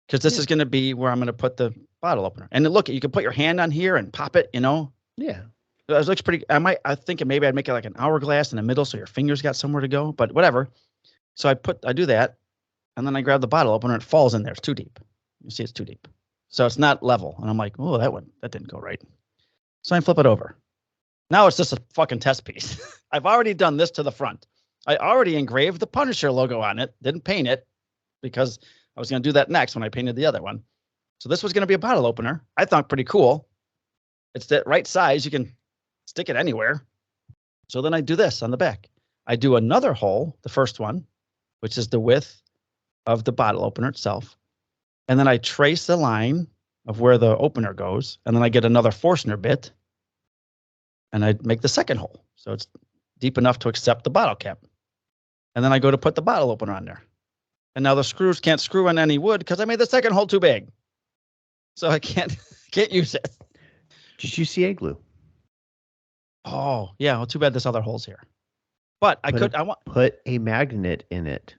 because this is going to be where I'm going to put the bottle opener. And look, you can put your hand on here and pop it, Yeah. It looks pretty. I think maybe I'd make it like an hourglass in the middle so your fingers got somewhere to go, but whatever. So I do that, and then I grab the bottle opener, and it falls in there. It's too deep. You see, it's too deep. So it's not level. And I'm like, oh, that didn't go right. So I flip it over. Now it's just a fucking test piece. I've already done this to the front. I already engraved the Punisher logo on it. Didn't paint it because I was going to do that next when I painted the other one. So this was going to be a bottle opener. I thought pretty cool. It's the right size. You can stick it anywhere. So then I do this on the back. I do another hole, the first one, which is the width of the bottle opener itself. And then I trace the line of where the opener goes. And then I get another Forstner bit and I make the second hole. So it's deep enough to accept the bottle cap. And then I go to put the bottle opener on there. And now the screws can't screw in any wood because I made the second hole too big. So I can't use it. Just use CA glue. Oh, yeah. Well, too bad this other hole's here. But put a magnet in it.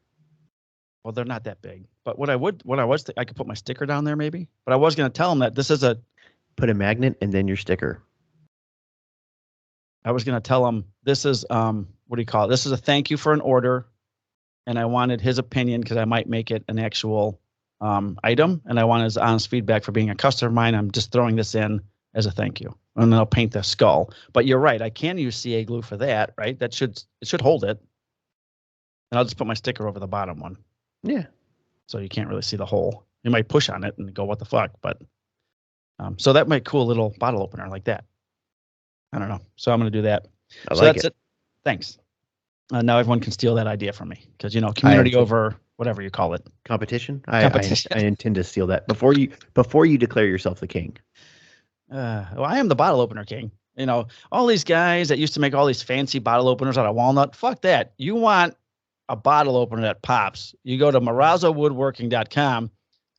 Well, they're not that big. But I could put my sticker down there maybe. But I was going to tell them that this is put a magnet and then your sticker. I was going to tell him this is what do you call it? This is a thank you for an order, and I wanted his opinion because I might make it an actual item, and I want his honest feedback for being a customer of mine. I'm just throwing this in as a thank you, and then I'll paint the skull. But you're right, I can use CA glue for that, right? It should hold it, and I'll just put my sticker over the bottom one. Yeah. So you can't really see the hole. You might push on it and go, what the fuck? But so that might cool little bottle opener like that. I don't know. So I'm going to do that. I so like that's it. Thanks. Now everyone can steal that idea from me because, community over whatever you call it. Competition? Competition. I intend to steal that before you declare yourself the king. Well, I am the bottle opener king. All these guys that used to make all these fancy bottle openers out of walnut. Fuck that. You want a bottle opener that pops. You go to marazzowoodworking.com.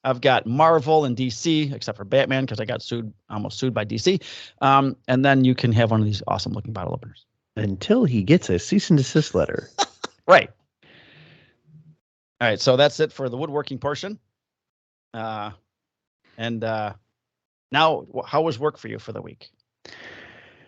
I've got Marvel and DC, except for Batman, because I got almost sued by DC. And then you can have one of these awesome looking bottle openers. Until he gets a cease and desist letter. Right. All right. So that's it for the woodworking portion. Now, how was work for you for the week?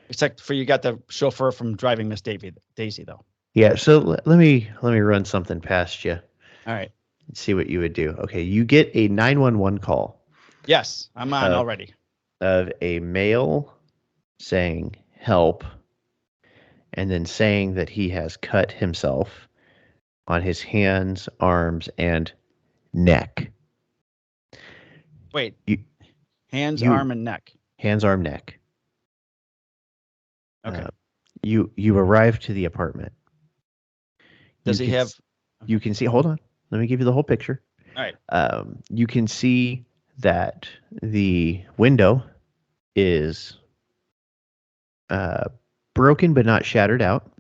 Except for you got the chauffeur from driving Miss Daisy, though. Yeah. So let me run something past you. All right. See what you would do. Okay. You get a 911 call. Yes, I'm on already. Of a male saying help, and then saying that he has cut himself on his hands, arms, and neck. Wait. Hands, arm, and neck. Hands, arm, neck. Okay. You arrive to the apartment. Does he have? You can see. Hold on. Let me give you the whole picture. All right. You can see that the window is broken but not shattered out.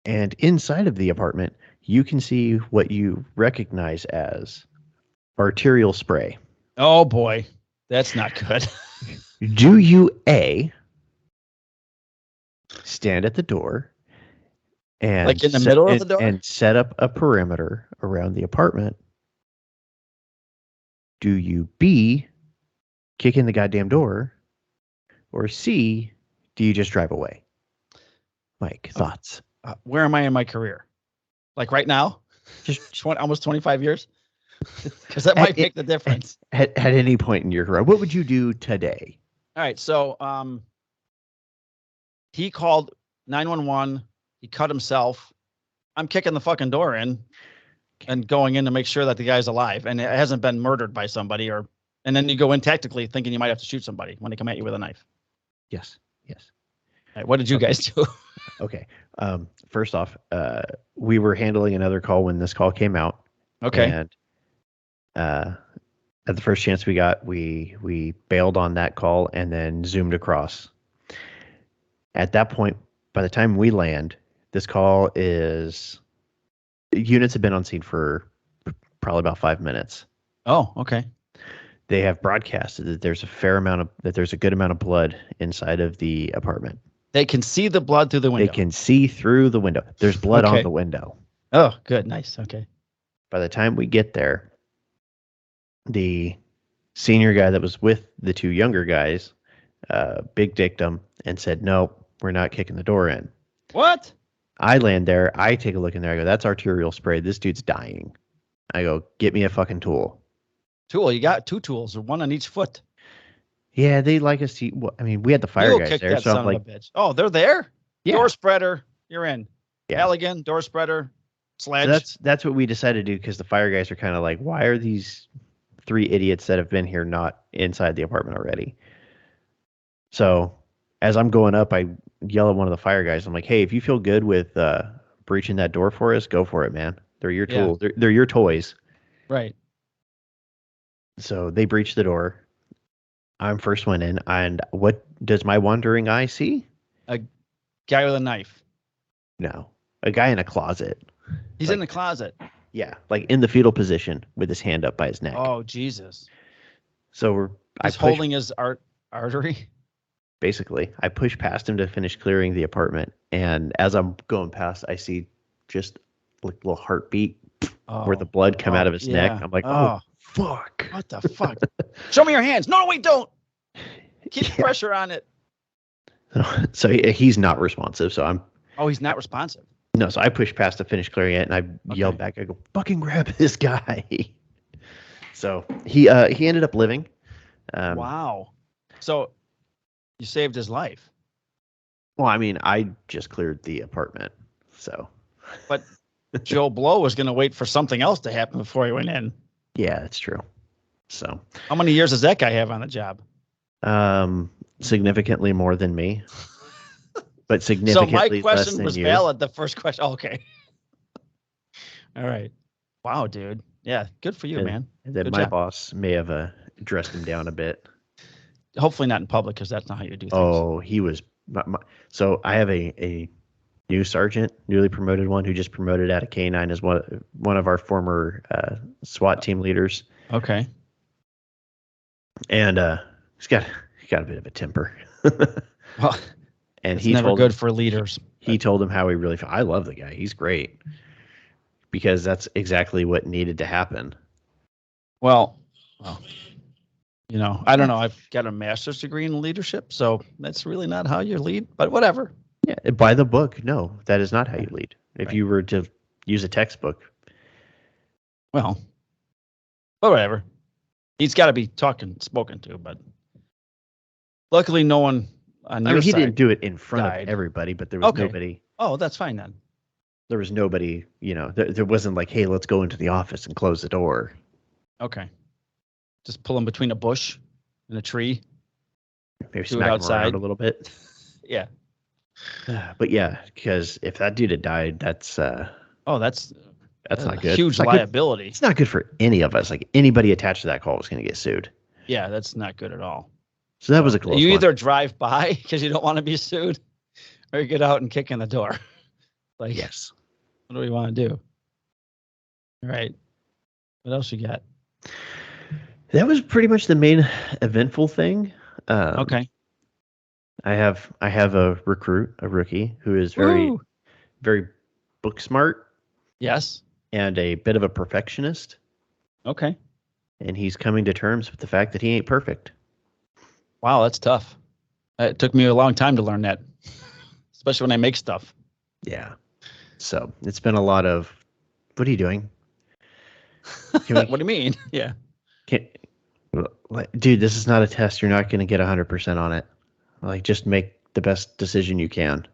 And inside of the apartment, you can see what you recognize as arterial spray. Oh boy, that's not good. Do you A, stand at the door and like in the middle of the door and set up a perimeter around the apartment? Do you B, kick in the goddamn door? Or C, do you just drive away? Mike, thoughts? Where am I in my career? Like right now? Just almost 25 years? Because that might make the difference. At any point in your career, what would you do today? All right. So he called 911. He cut himself. I'm kicking the fucking door in and going in to make sure that the guy's alive and it hasn't been murdered by somebody and then you go in tactically thinking you might have to shoot somebody when they come at you with a knife. Yes. All right, what did you guys do? Okay. First off, we were handling another call when this call came out. Okay. And at the first chance we got, we bailed on that call and then zoomed across. At that point, by the time we land, this call units have been on scene for probably about 5 minutes. Oh, okay. They have broadcasted that there's a good amount of blood inside of the apartment. They can see the blood through the window. They can see through the window. There's blood on the window. Oh, good. Nice. Okay. By the time we get there, the senior guy that was with the two younger guys big dicked them and said, no, we're not kicking the door in. What? I land there. I take a look in there. I go, that's arterial spray. This dude's dying. I go, get me a fucking tool. Tool? You got 2 tools, one on each foot. Yeah, they like us to. Well, I mean, we had the fire guys there, so I'm like, bitch. Oh, they're there. Yeah. Door spreader, you're in. Yeah. Halligan, door spreader, sledge. So that's what we decided to do because the fire guys are kind of like, why are these 3 idiots that have been here not inside the apartment already? So as I'm going up, I yell at one of the fire guys. I'm like, hey, if you feel good with breaching that door for us, go for it, man. They're your tools. They're your toys. Right. So they breach the door. I'm first one in, and what does my wandering eye see? A guy with a knife. No, a guy in a closet. He's in the closet. Yeah, like in the fetal position with his hand up by his neck. Oh, Jesus. So he's holding his artery? Basically, I push past him to finish clearing the apartment, and as I'm going past, I see just like a little heartbeat where the blood come out of his neck. I'm like, oh, fuck. What the fuck? Show me your hands. No, wait, don't. Keep pressure on it. So he's not responsive. So I'm. Oh, he's not responsive. No, so I pushed past to finish clearing it, and I yelled back. I go, "Fucking grab this guy!" So he ended up living. Wow. So you saved his life. Well, I mean, I just cleared the apartment, so. But Joe Blow was going to wait for something else to happen before he went in. Yeah, that's true. So. How many years does that guy have on the job? Significantly more than me. But significantly so my less question than was you. valid. The first question. Okay. All right. Wow, dude. Yeah. Good for you, man. And then Good my job. boss may have dressed him down a bit. Hopefully not in public, because that's not how you do things. Oh, he was. So I have a new sergeant, newly promoted one, who just promoted out of K9 as one of our former SWAT team leaders. Okay. And he's got a bit of a temper. Well, and it's never good for leaders. He told him how he really felt. I love the guy. He's great. Because that's exactly what needed to happen. Well, you know, I don't know. I've got a master's degree in leadership, so that's really not how you lead, but whatever. Yeah, by the book, no, that is not how you lead. If you were to use a textbook. Well, but whatever. He's got to be spoken to, but luckily no one on your he side didn't do it in front died. of everybody, but there was nobody. Oh, that's fine then. There was nobody, there wasn't like, hey, let's go into the office and close the door. Okay. Just pull him between a bush and a tree. Maybe smack him around a little bit. Yeah. But yeah, because if that dude had died, that's that's not good. Huge liability. It's not good for any of us. Like anybody attached to that call was going to get sued. Yeah, that's not good at all. So that was a close one. You either drive by because you don't want to be sued, or you get out and kick in the door. Like, yes. What do we want to do? All right. What else you got? That was pretty much the main eventful thing. Okay. I have a rookie who is very, very book smart. Yes. And a bit of a perfectionist. Okay. And he's coming to terms with the fact that he ain't perfect. Wow, that's tough. It took me a long time to learn that, especially when I make stuff. Yeah. So it's been a lot of, what are you doing? What do you mean? Yeah. Dude, this is not a test. You're not going to get 100% on it. Like, just make the best decision you can.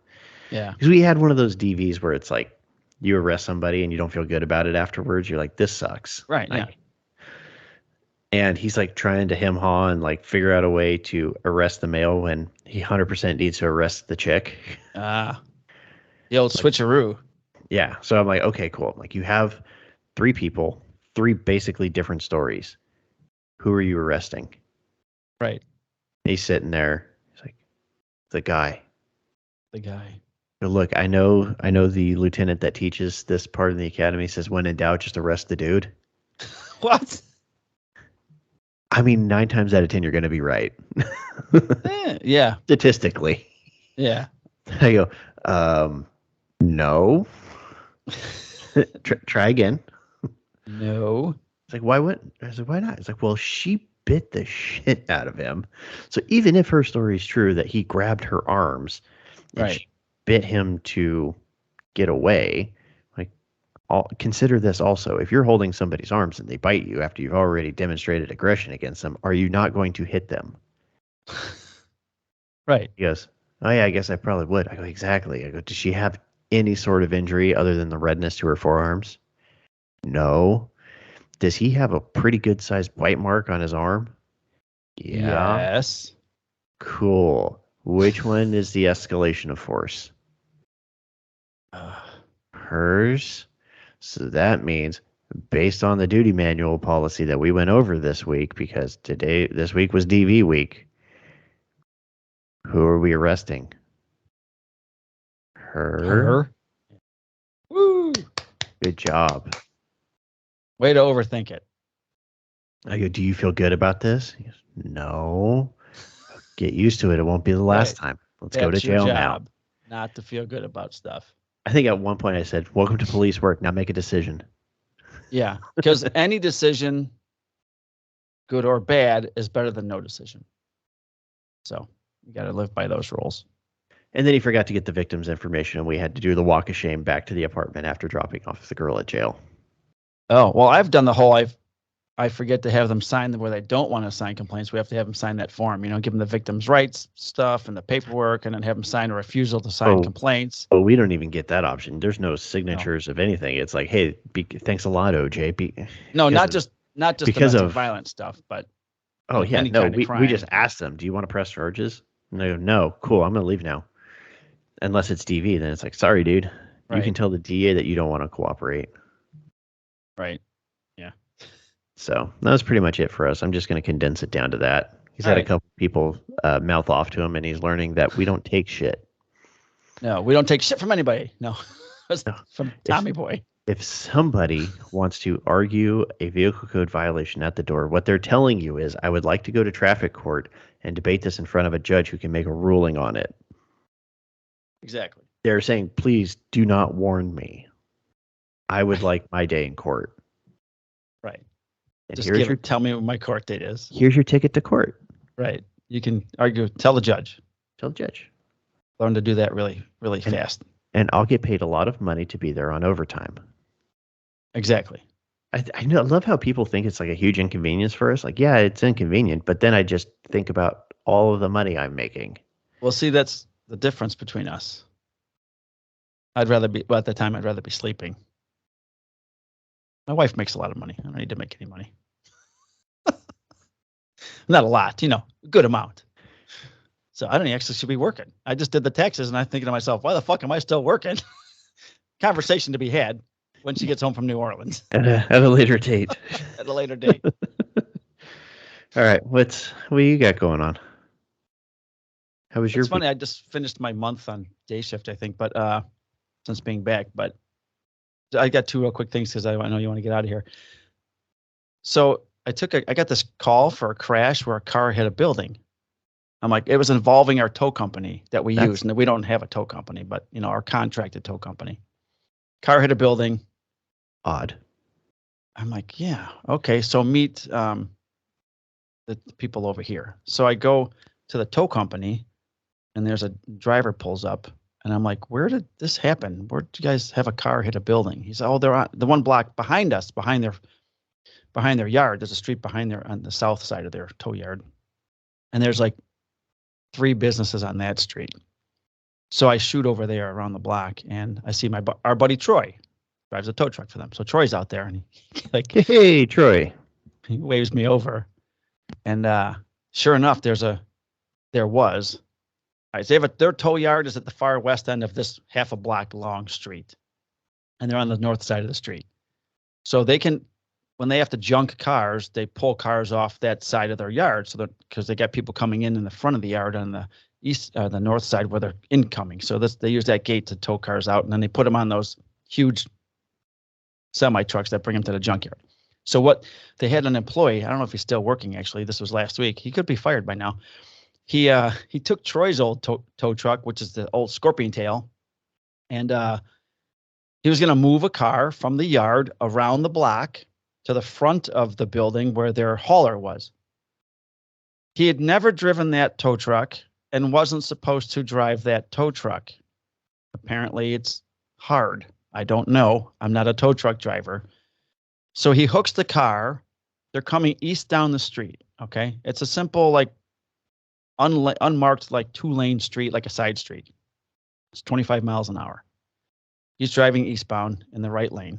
Yeah. Because we had one of those DVs where it's like, you arrest somebody and you don't feel good about it afterwards. You're like, this sucks. Right. Like, yeah. And he's like trying to hem-haw and like figure out a way to arrest the male when he 100% needs to arrest the chick. The old switcheroo. Yeah. So I'm like, okay, cool. Like, you have 3 people, 3 basically different stories. Who are you arresting? Right. And he's sitting there. He's like, the guy. The guy. Look, I know the lieutenant that teaches this part of the academy says when in doubt, just arrest the dude. What? I mean, 9 times out of 10, you're going to be right. Yeah. Statistically. Yeah. I go, no. Try again. No. It's like, why wouldn't? I was like, why not? It's like, well, she bit the shit out of him. So even if her story is true that he grabbed her arms and she bit him to get away, like, consider this also. If you're holding somebody's arms and they bite you after you've already demonstrated aggression against them, are you not going to hit them? Right. He goes, oh yeah, I guess I probably would. I go, exactly. I go, does she have any sort of injury other than the redness to her forearms? No. Does he have a pretty good sized bite mark on his arm? Yeah. Yes. Cool. Which one is the escalation of force? Hers. So that means, based on the duty manual policy that we went over this week, because this week was DV week, who are we arresting? Her. Woo. Good job. Way to overthink it. I go, do you feel good about this? He goes, no. Get used to it. It won't be the last time. Let's go to jail now. Not to feel good about stuff. I think at one point I said, welcome to police work. Now make a decision. Yeah, because any decision, good or bad, is better than no decision. So you got to live by those rules. And then he forgot to get the victim's information, and we had to do the walk of shame back to the apartment after dropping off the girl at jail. Oh, well, I've done the whole, I forget to have them sign where they don't want to sign complaints. We have to have them sign that form, give them the victim's rights stuff and the paperwork, and then have them sign a refusal to sign complaints. Oh, we don't even get that option. There's no signatures of anything. It's like, hey, thanks a lot, OJ. No, not just because domestic violence stuff, but we just asked them, do you want to press charges? And they go, no, cool, I'm gonna leave now. Unless it's DV, then it's like, sorry, dude. Right. You can tell the DA that you don't want to cooperate. Right. Yeah. So that was pretty much it for us. I'm just going to condense it down to that. He's had a couple people mouth off to him, and he's learning that we don't take shit. No, we don't take shit from anybody. No. From Tommy Boy. If somebody wants to argue a vehicle code violation at the door, what they're telling you is, I would like to go to traffic court and debate this in front of a judge who can make a ruling on it. Exactly. They're saying, please do not warn me. I would like my day in court. Right. And just tell me what my court date is. Here's your ticket to court. Right. You can argue. Tell the judge. Tell the judge. Learn to do that really, really fast. And I'll get paid a lot of money to be there on overtime. Exactly. I love how people think it's like a huge inconvenience for us. Like, yeah, it's inconvenient, but then I just think about all of the money I'm making. Well, see, that's the difference between us. At the time, I'd rather be sleeping. My wife makes a lot of money. I don't need to make any money. Not a lot, a good amount. So I don't actually should be working. I just did the taxes, and I'm thinking to myself, why the fuck am I still working? Conversation to be had when she gets home from New Orleans. At a later date. At a later date. All right. What you got going on? How was your It's funny, I just finished my month on day shift, I think, but since being back. But I got two real quick things because I know you want to get out of here. So I got this call for a crash where a car hit a building. I'm like, it was involving our tow company that we use. And we don't have a tow company, but our contracted tow company. Car hit a building. Odd. I'm like, yeah, okay. So meet the people over here. So I go to the tow company, and there's a driver pulls up, and I'm like, where did this happen? Where did you guys have a car hit a building? He said, oh, they're on the one block behind us, behind their yard. There's a street behind there on the south side of their tow yard. And there's like 3 businesses on that street. So I shoot over there around the block, and I see our buddy Troy drives a tow truck for them. So Troy's out there, and he like, hey, Troy. He waves me over, and sure enough, there was. All right, their tow yard is at the far west end of this half a block long street, and they're on the north side of the street. So they can, when they have to junk cars, they pull cars off that side of their yard, so that because they got people coming in the front of the yard on the the north side where they're incoming. So they use that gate to tow cars out, and then they put them on those huge semi trucks that bring them to the junkyard. So they had an employee. I don't know if he's still working. Actually, this was last week. He could be fired by now. He took Troy's old tow truck, which is the old Scorpion Tail, and he was going to move a car from the yard around the block to the front of the building where their hauler was. He had never driven that tow truck and wasn't supposed to drive that tow truck. Apparently, it's hard. I don't know. I'm not a tow truck driver. So he hooks the car. They're coming east down the street. Okay. It's a simple, like, unmarked, like 2-lane street, like a side street. It's 25 miles an hour. He's driving eastbound in the right lane.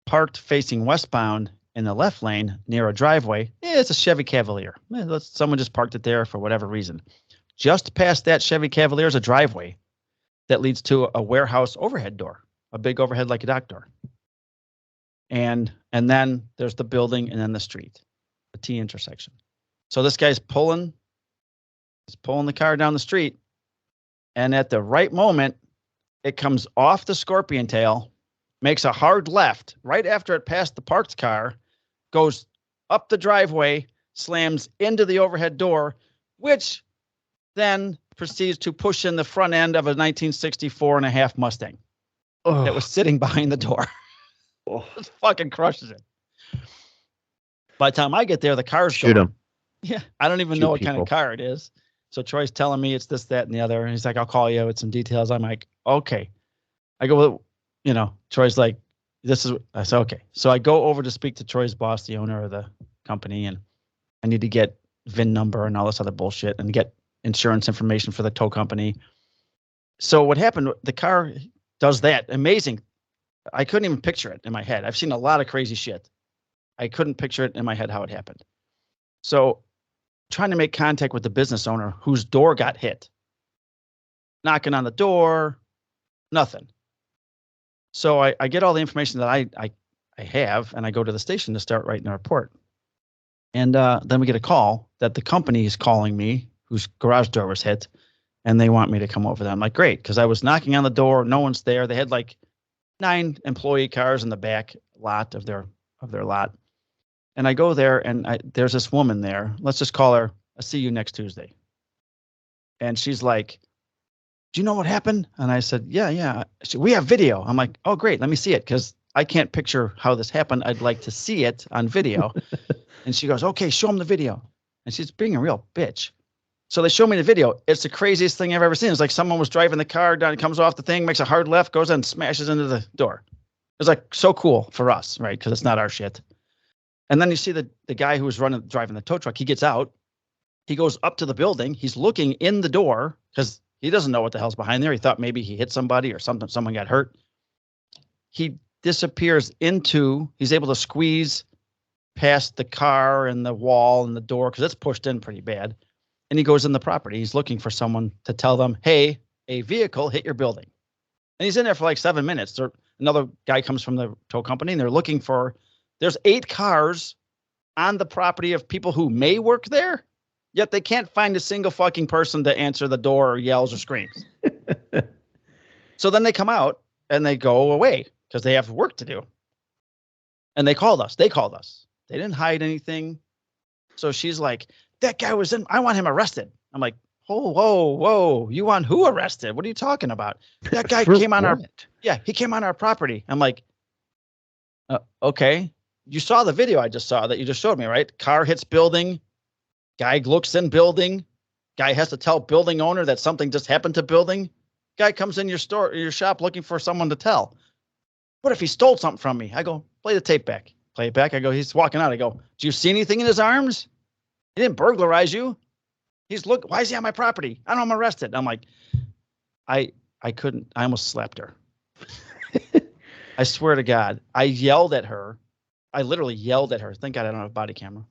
Parked facing westbound in the left lane near a driveway. It's a Chevy Cavalier. Someone just parked it there for whatever reason. Just past that Chevy Cavalier is a driveway that leads to a warehouse overhead door, a big overhead like a dock door. And then there's the building and then the street, the T intersection. So this guy's pulling the car down the street, and at the right moment, it comes off the Scorpion Tail, makes a hard left right after it passed the parked car, goes up the driveway, slams into the overhead door, which then proceeds to push in the front end of a 1964 and a half Mustang that was sitting behind the door. Just fucking crushes it. By the time I get there, the car's Shoot gone. him. Yeah, I don't even know what kind of car it is. So Troy's telling me it's this, that, and the other. And he's like, I'll call you with some details. I'm like, okay. I go, well, you know, Troy's like, I said, okay. So I go over to speak to Troy's boss, the owner of the company, and I need to get VIN number and all this other bullshit and get insurance information for the tow company. So what happened, the car does that. Amazing. I couldn't even picture it in my head. I've seen a lot of crazy shit. I couldn't picture it in my head how it happened. So trying to make contact with the business owner whose door got hit. Knocking on the door, nothing. So I get all the information that I have, and I go to the station to start writing a report. And then we get a call that the company is calling me, whose garage door was hit, and they want me to come over there. I'm like, great, because I was knocking on the door, no one's there. They had like 9 employee cars in the back lot of their lot. And I go there, and there's this woman there. Let's just call her, I'll see you next Tuesday. And she's like, do you know what happened? And I said, yeah. We have video. I'm like, oh, great. Let me see it, because I can't picture how this happened. I'd like to see it on video. And she goes, okay, show him the video. And she's being a real bitch. So they show me the video. It's the craziest thing I've ever seen. It's like someone was driving the car down, comes off the thing, makes a hard left, goes and smashes into the door. It's like so cool for us, right? Because it's not our shit. And then you see the guy who was driving the tow truck. He gets out. He goes up to the building. He's looking in the door because he doesn't know what the hell's behind there. He thought maybe he hit somebody or something. Someone got hurt. He disappears he's able to squeeze past the car and the wall and the door because it's pushed in pretty bad. And he goes in the property. He's looking for someone to tell them, hey, a vehicle hit your building. And he's in there for like 7 minutes. Another guy comes from the tow company, and they're looking there's 8 cars on the property of people who may work there, yet they can't find a single fucking person to answer the door or yells or screams. So then they come out and they go away because they have work to do. And they called us. They didn't hide anything. So she's like, that guy was I want him arrested. I'm like, whoa. You want who arrested? What are you talking about? That guy came on he came on our property. I'm like, okay. You saw the video I just saw that you just showed me, right? Car hits building. Guy looks in building. Guy has to tell building owner that something just happened to building. Guy comes in your shop looking for someone to tell. What if he stole something from me? I go, play the tape back. Play it back. I go, he's walking out. I go, do you see anything in his arms? He didn't burglarize you. Why is he on my property? I don't know, I'm arrested. I'm like, I couldn't, I almost slapped her. I swear to God, I yelled at her. I literally yelled at her. Thank God I don't have a body camera.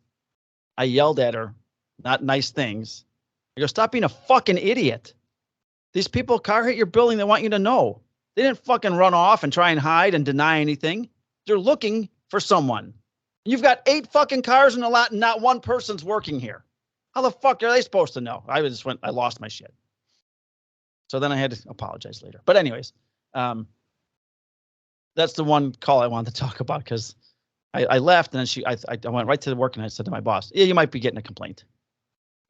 I yelled at her, not nice things. I go, stop being a fucking idiot. These people car hit your building. They want you to know. They didn't fucking run off and try and hide and deny anything. They're looking for someone. You've got 8 fucking cars in the lot and not one person's working here. How the fuck are they supposed to know? I lost my shit. So then I had to apologize later. But anyways, that's the one call I wanted to talk about because I left and then I went right to work and I said to my boss, yeah, you might be getting a complaint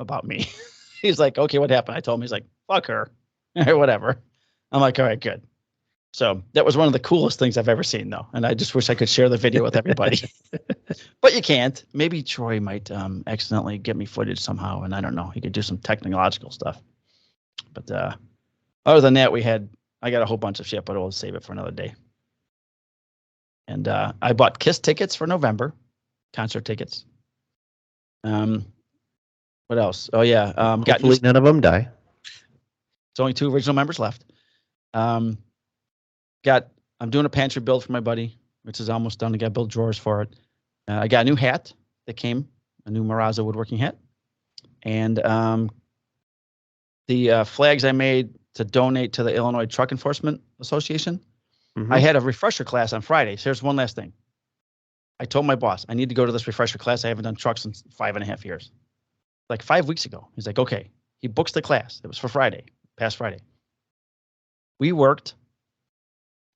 about me. He's like, okay, what happened? I told him, he's like, fuck her or whatever. I'm like, all right, good. So that was one of the coolest things I've ever seen, though. And I just wish I could share the video with everybody. But you can't. Maybe Troy might accidentally get me footage somehow. And I don't know. He could do some technological stuff. But other than that, I got a whole bunch of shit, but I'll save it for another day. And I bought KISS tickets for November, concert tickets. What else? Oh, yeah. Hopefully none of them die. It's only 2 original members left. I'm doing a pantry build for my buddy, which is almost done. I got to build drawers for it. I got a new hat that came, a new Maraza woodworking hat. And the flags I made to donate to the Illinois Truck Enforcement Association. Mm-hmm. I had a refresher class on Friday. So here's one last thing. I told my boss, I need to go to this refresher class. I haven't done trucks in 5.5 years. Like 5 weeks ago. He's like, okay. He books the class. It was for Friday, past Friday. We worked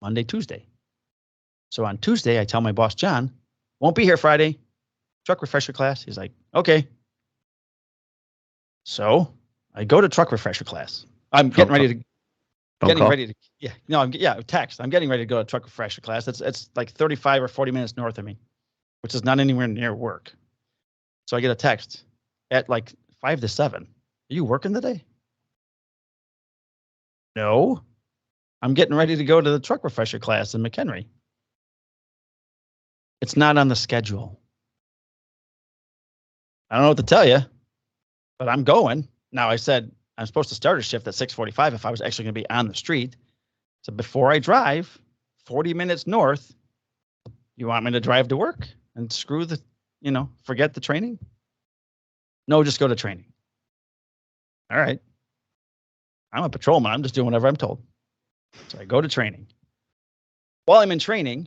Monday, Tuesday. So on Tuesday, I tell my boss, John, won't be here Friday. Truck refresher class. He's like, okay. So I go to truck refresher class. I'm getting ready to text. I'm getting ready to go to truck refresher class. It's like 35 or 40 minutes north of me, which is not anywhere near work. So I get a text at like 5 to 7. Are you working today? No. I'm getting ready to go to the truck refresher class in McHenry. It's not on the schedule. I don't know what to tell you, but I'm going. Now, I said I'm supposed to start a shift at 6:45 if I was actually going to be on the street. So before I drive 40 minutes north, you want me to drive to work and screw the, forget the training? No, just go to training. All right. I'm a patrolman. I'm just doing whatever I'm told. So I go to training. While I'm in training,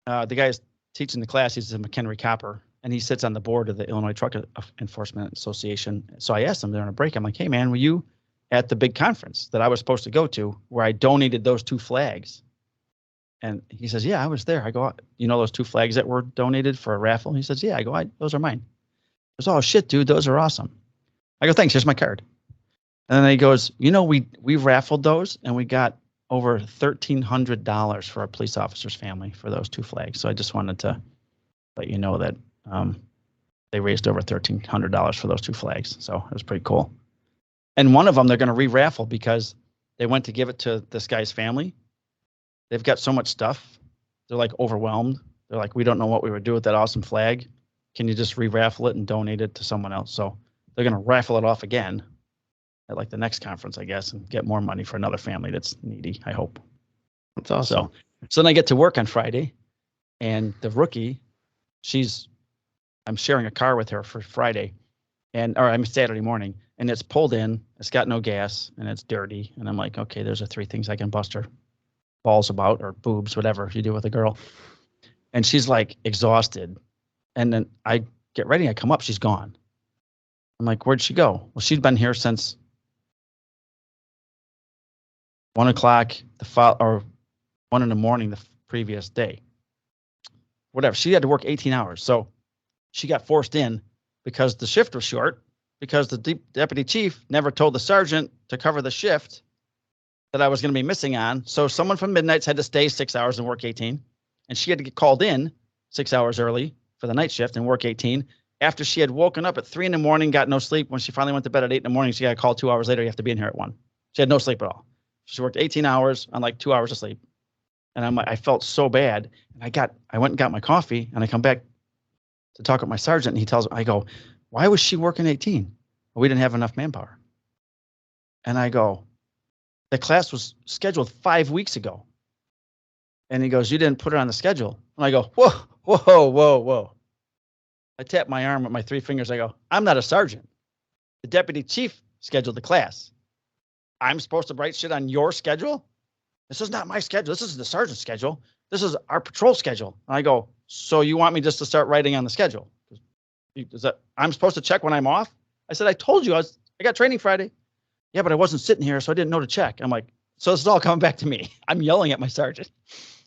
the guy's teaching the class. He's a McHenry copper, and he sits on the board of the Illinois Truck Enforcement Association. So I asked him during a break, I'm like, hey, man, were you at the big conference that I was supposed to go to where I donated those 2 flags? And he says, yeah, I was there. I go, those 2 flags that were donated for a raffle? He says, yeah. I go, those are mine. He goes, oh, shit, dude, those are awesome. I go, thanks, here's my card. And then he goes, we raffled those, and we got over $1,300 for our police officer's family for those 2 flags. So I just wanted to let you know that they raised over $1,300 for those 2 flags. So it was pretty cool. And one of them they're going to re-raffle because they went to give it to this guy's family. They've got so much stuff. They're like overwhelmed. They're like, we don't know what we would do with that awesome flag. Can you just re-raffle it and donate it to someone else? So they're going to raffle it off again at like the next conference, I guess, and get more money for another family that's needy, I hope. That's awesome. So then I get to work on Friday, and the rookie, I'm sharing a car with her for Friday, or I'm Saturday morning, and it's pulled in, it's got no gas, and it's dirty. And I'm like, okay, there's 3 things I can bust her balls about, or boobs, whatever you do with a girl. And she's like exhausted. And then I get ready, I come up, she's gone. I'm like, where'd she go? Well, she'd been here since 1 o'clock or 1 in the morning the previous day. Whatever. She had to work 18 hours. So she got forced in because the shift was short, because the deputy chief never told the sergeant to cover the shift that I was going to be missing on. So someone from Midnights had to stay 6 hours and work 18. And she had to get called in 6 hours early for the night shift and work 18. After she had woken up at 3 in the morning, got no sleep. When she finally went to bed at 8 in the morning, she got a call 2 hours later. You have to be in here at 1. She had no sleep at all. She worked 18 hours on like 2 hours of sleep. And I felt so bad. And I went and got my coffee, and I come back to talk with my sergeant, and I go, why was she working 18? Well, we didn't have enough manpower. And I go, the class was scheduled 5 weeks ago. And he goes, you didn't put it on the schedule. And I go, whoa, whoa, whoa, whoa. I tap my arm with my 3 fingers. I go, I'm not a sergeant. The deputy chief scheduled the class. I'm supposed to write shit on your schedule? This is not my schedule. This is the sergeant's schedule. This is our patrol schedule. And I go, so you want me just to start writing on the schedule? I'm supposed to check when I'm off? I said, I told you I got training Friday. Yeah, but I wasn't sitting here, so I didn't know to check. I'm like, so this is all coming back to me. I'm yelling at my sergeant.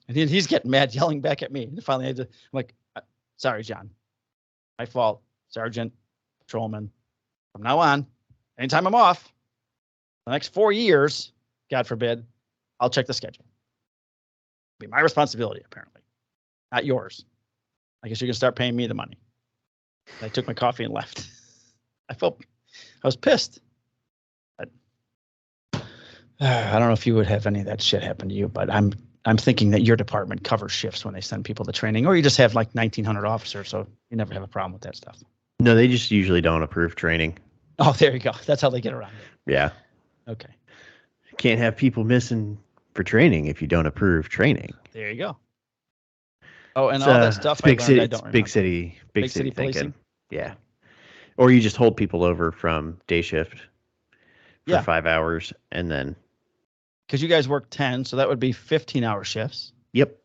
And he's getting mad, yelling back at me. And finally, I'm like, sorry, John. My fault, sergeant, patrolman. From now on, anytime I'm off, the next 4 years, God forbid, I'll check the schedule. It'll be my responsibility, apparently, not yours. I guess you can start paying me the money. I took my coffee and left. I was pissed. But, I don't know if you would have any of that shit happen to you, but I'm thinking that your department covers shifts when they send people to training, or you just have like 1,900 officers, so you never have a problem with that stuff. No, they just usually don't approve training. Oh, there you go. That's how they get around it. Yeah. Okay. Can't have people missing for training if you don't approve training. There you go. Oh, and all that stuff I learned, I don't remember. Big city policing. thinking. Yeah. Or you just hold people over from day shift for 5 hours and then. Because you guys work 10, so that would be 15-hour shifts. Yep.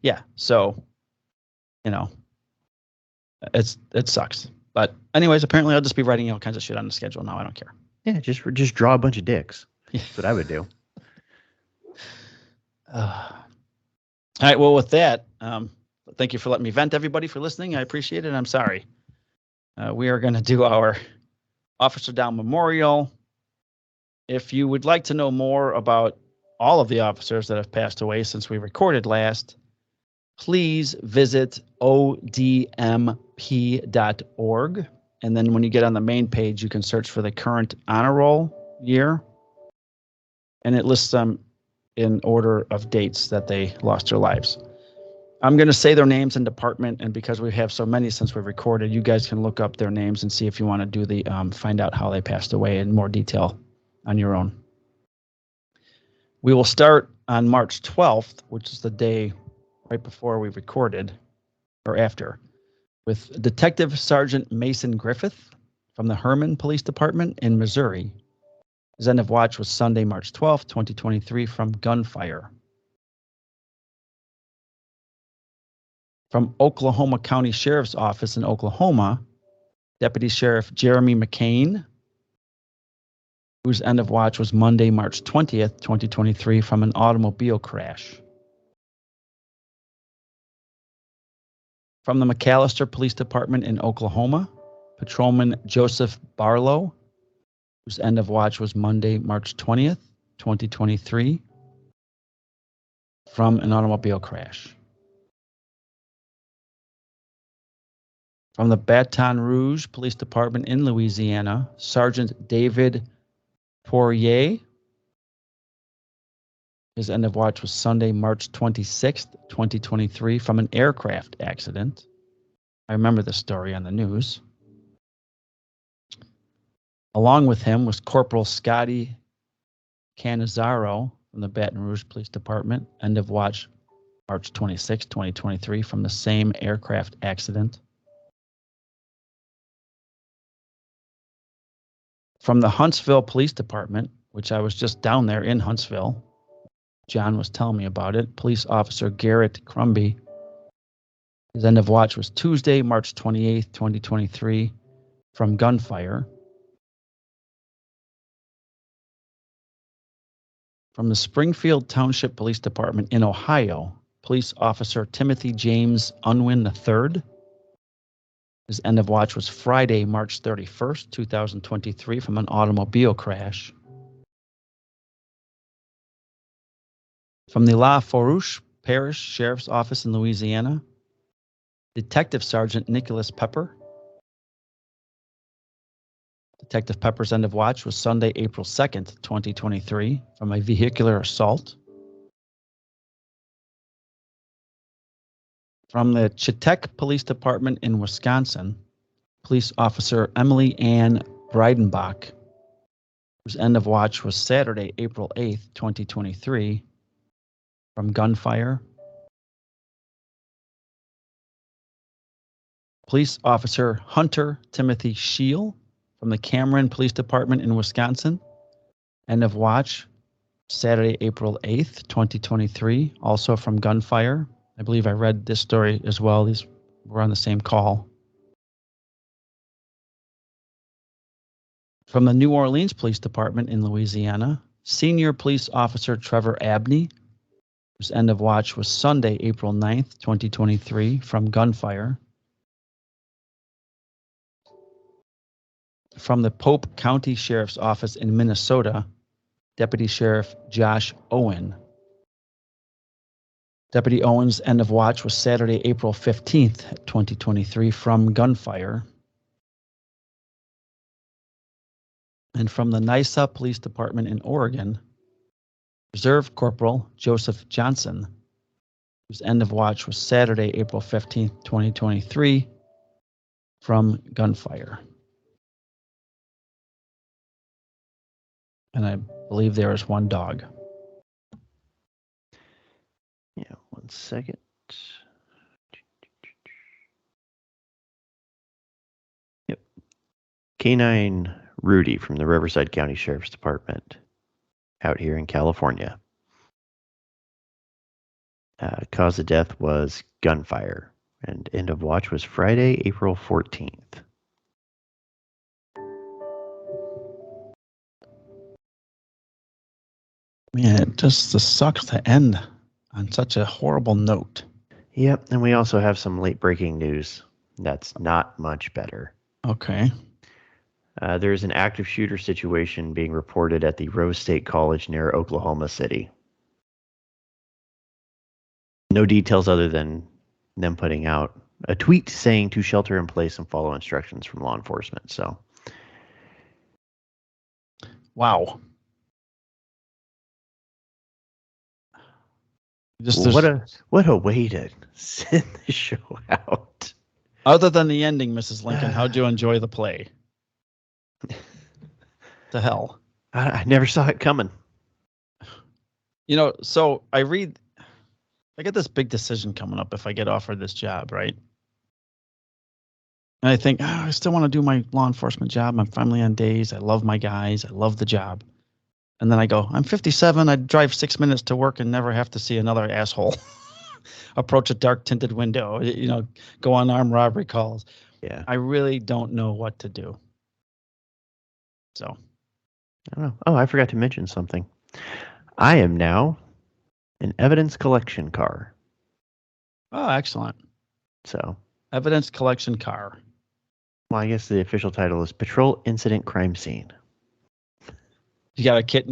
Yeah. So, it sucks. But anyways, apparently I'll just be writing all kinds of shit on the schedule now. I don't care. Yeah, just draw a bunch of dicks. That's what I would do. All right. Well, with that, thank you for letting me vent, everybody, for listening. I appreciate it. I'm sorry. We are going to do our Officer Down Memorial. If you would like to know more about all of the officers that have passed away since we recorded last, please visit odmp.org. And then when you get on the main page, you can search for the current honor roll year. And it lists them in order of dates that they lost their lives. I'm going to say their names and department, and because we have so many since we've recorded, you guys can look up their names and see if you want to do the find out how they passed away in more detail on your own. We will start on March 12th, which is the day right before we recorded, or after, with Detective Sergeant Mason Griffith from the Herman Police Department in Missouri. His end of watch was Sunday, March 12th, 2023, from gunfire. From Oklahoma County Sheriff's Office in Oklahoma, Deputy Sheriff Jeremy McCain, whose end of watch was Monday, March 20th, 2023, from an automobile crash. From the McAllister Police Department in Oklahoma, Patrolman Joseph Barlow, whose end of watch was Monday, March 20th, 2023, from an automobile crash. From the Baton Rouge Police Department in Louisiana, Sergeant David Poirier. His end of watch was Sunday, March 26th, 2023, from an aircraft accident. I remember this story on the news. Along with him was Corporal Scotty Canizaro from the Baton Rouge Police Department. End of watch, March 26, 2023, from the same aircraft accident. From the Huntsville Police Department, which I was just down there in Huntsville, John was telling me about it, Police Officer Garrett Crumby. His end of watch was Tuesday, March 28, 2023, from gunfire. From the Springfield Township Police Department in Ohio, Police Officer Timothy James Unwin III. His end of watch was Friday, March 31st, 2023, from an automobile crash. From the La Fourche Parish Sheriff's Office in Louisiana, Detective Sergeant Nicholas Pepper. Detective Pepper's end of watch was Sunday, April 2nd, 2023, from a vehicular assault. From the Chetek Police Department in Wisconsin, Police Officer Emily Ann Breidenbach, whose end of watch was Saturday, April 8th, 2023, from gunfire. Police Officer Hunter Timothy Scheel from the Cameron Police Department in Wisconsin, end of watch Saturday, April 8th, 2023, also from gunfire. I believe I read this story as well. These were on the same call. From the New Orleans Police Department in Louisiana, Senior Police Officer Trevor Abney, whose end of watch was Sunday, April 9th, 2023, from gunfire. From the Pope County Sheriff's Office in Minnesota, Deputy Sheriff Josh Owen. Deputy Owen's end of watch was Saturday, April 15th, 2023, from gunfire. And from the Nysa Police Department in Oregon, Reserve Corporal Joseph Johnson, whose end of watch was Saturday, April 15th, 2023, from gunfire. And I believe there is one dog. Yeah, 1 second. Yep. Canine Rudy from the Riverside County Sheriff's Department out here in California. Cause of death was gunfire, and end of watch was Friday, April 14th. Man, it just sucks to end on such a horrible note. Yep, and we also have some late breaking news that's not much better. Okay. There's an active shooter situation being reported at the Rose State College near Oklahoma City. No details other than them putting out a tweet saying to shelter in place and follow instructions from law enforcement. So, Wow. what a way to send the show out. Other than the ending, Mrs. Lincoln, how'd you enjoy the play? The hell. I never saw it coming. So I get this big decision coming up if I get offered this job, right? And I think, I still want to do my law enforcement job. I'm finally on days. I love my guys. I love the job. And then I go, I'm 57. I'd drive 6 minutes to work and never have to see another asshole approach a dark tinted window, go on armed robbery calls. Yeah. I really don't know what to do. So. I don't know. Oh, I forgot to mention something. I am now an evidence collection car. Oh, excellent. So. Evidence collection car. Well, I guess the official title is Patrol Incident Crime Scene. You got a kit in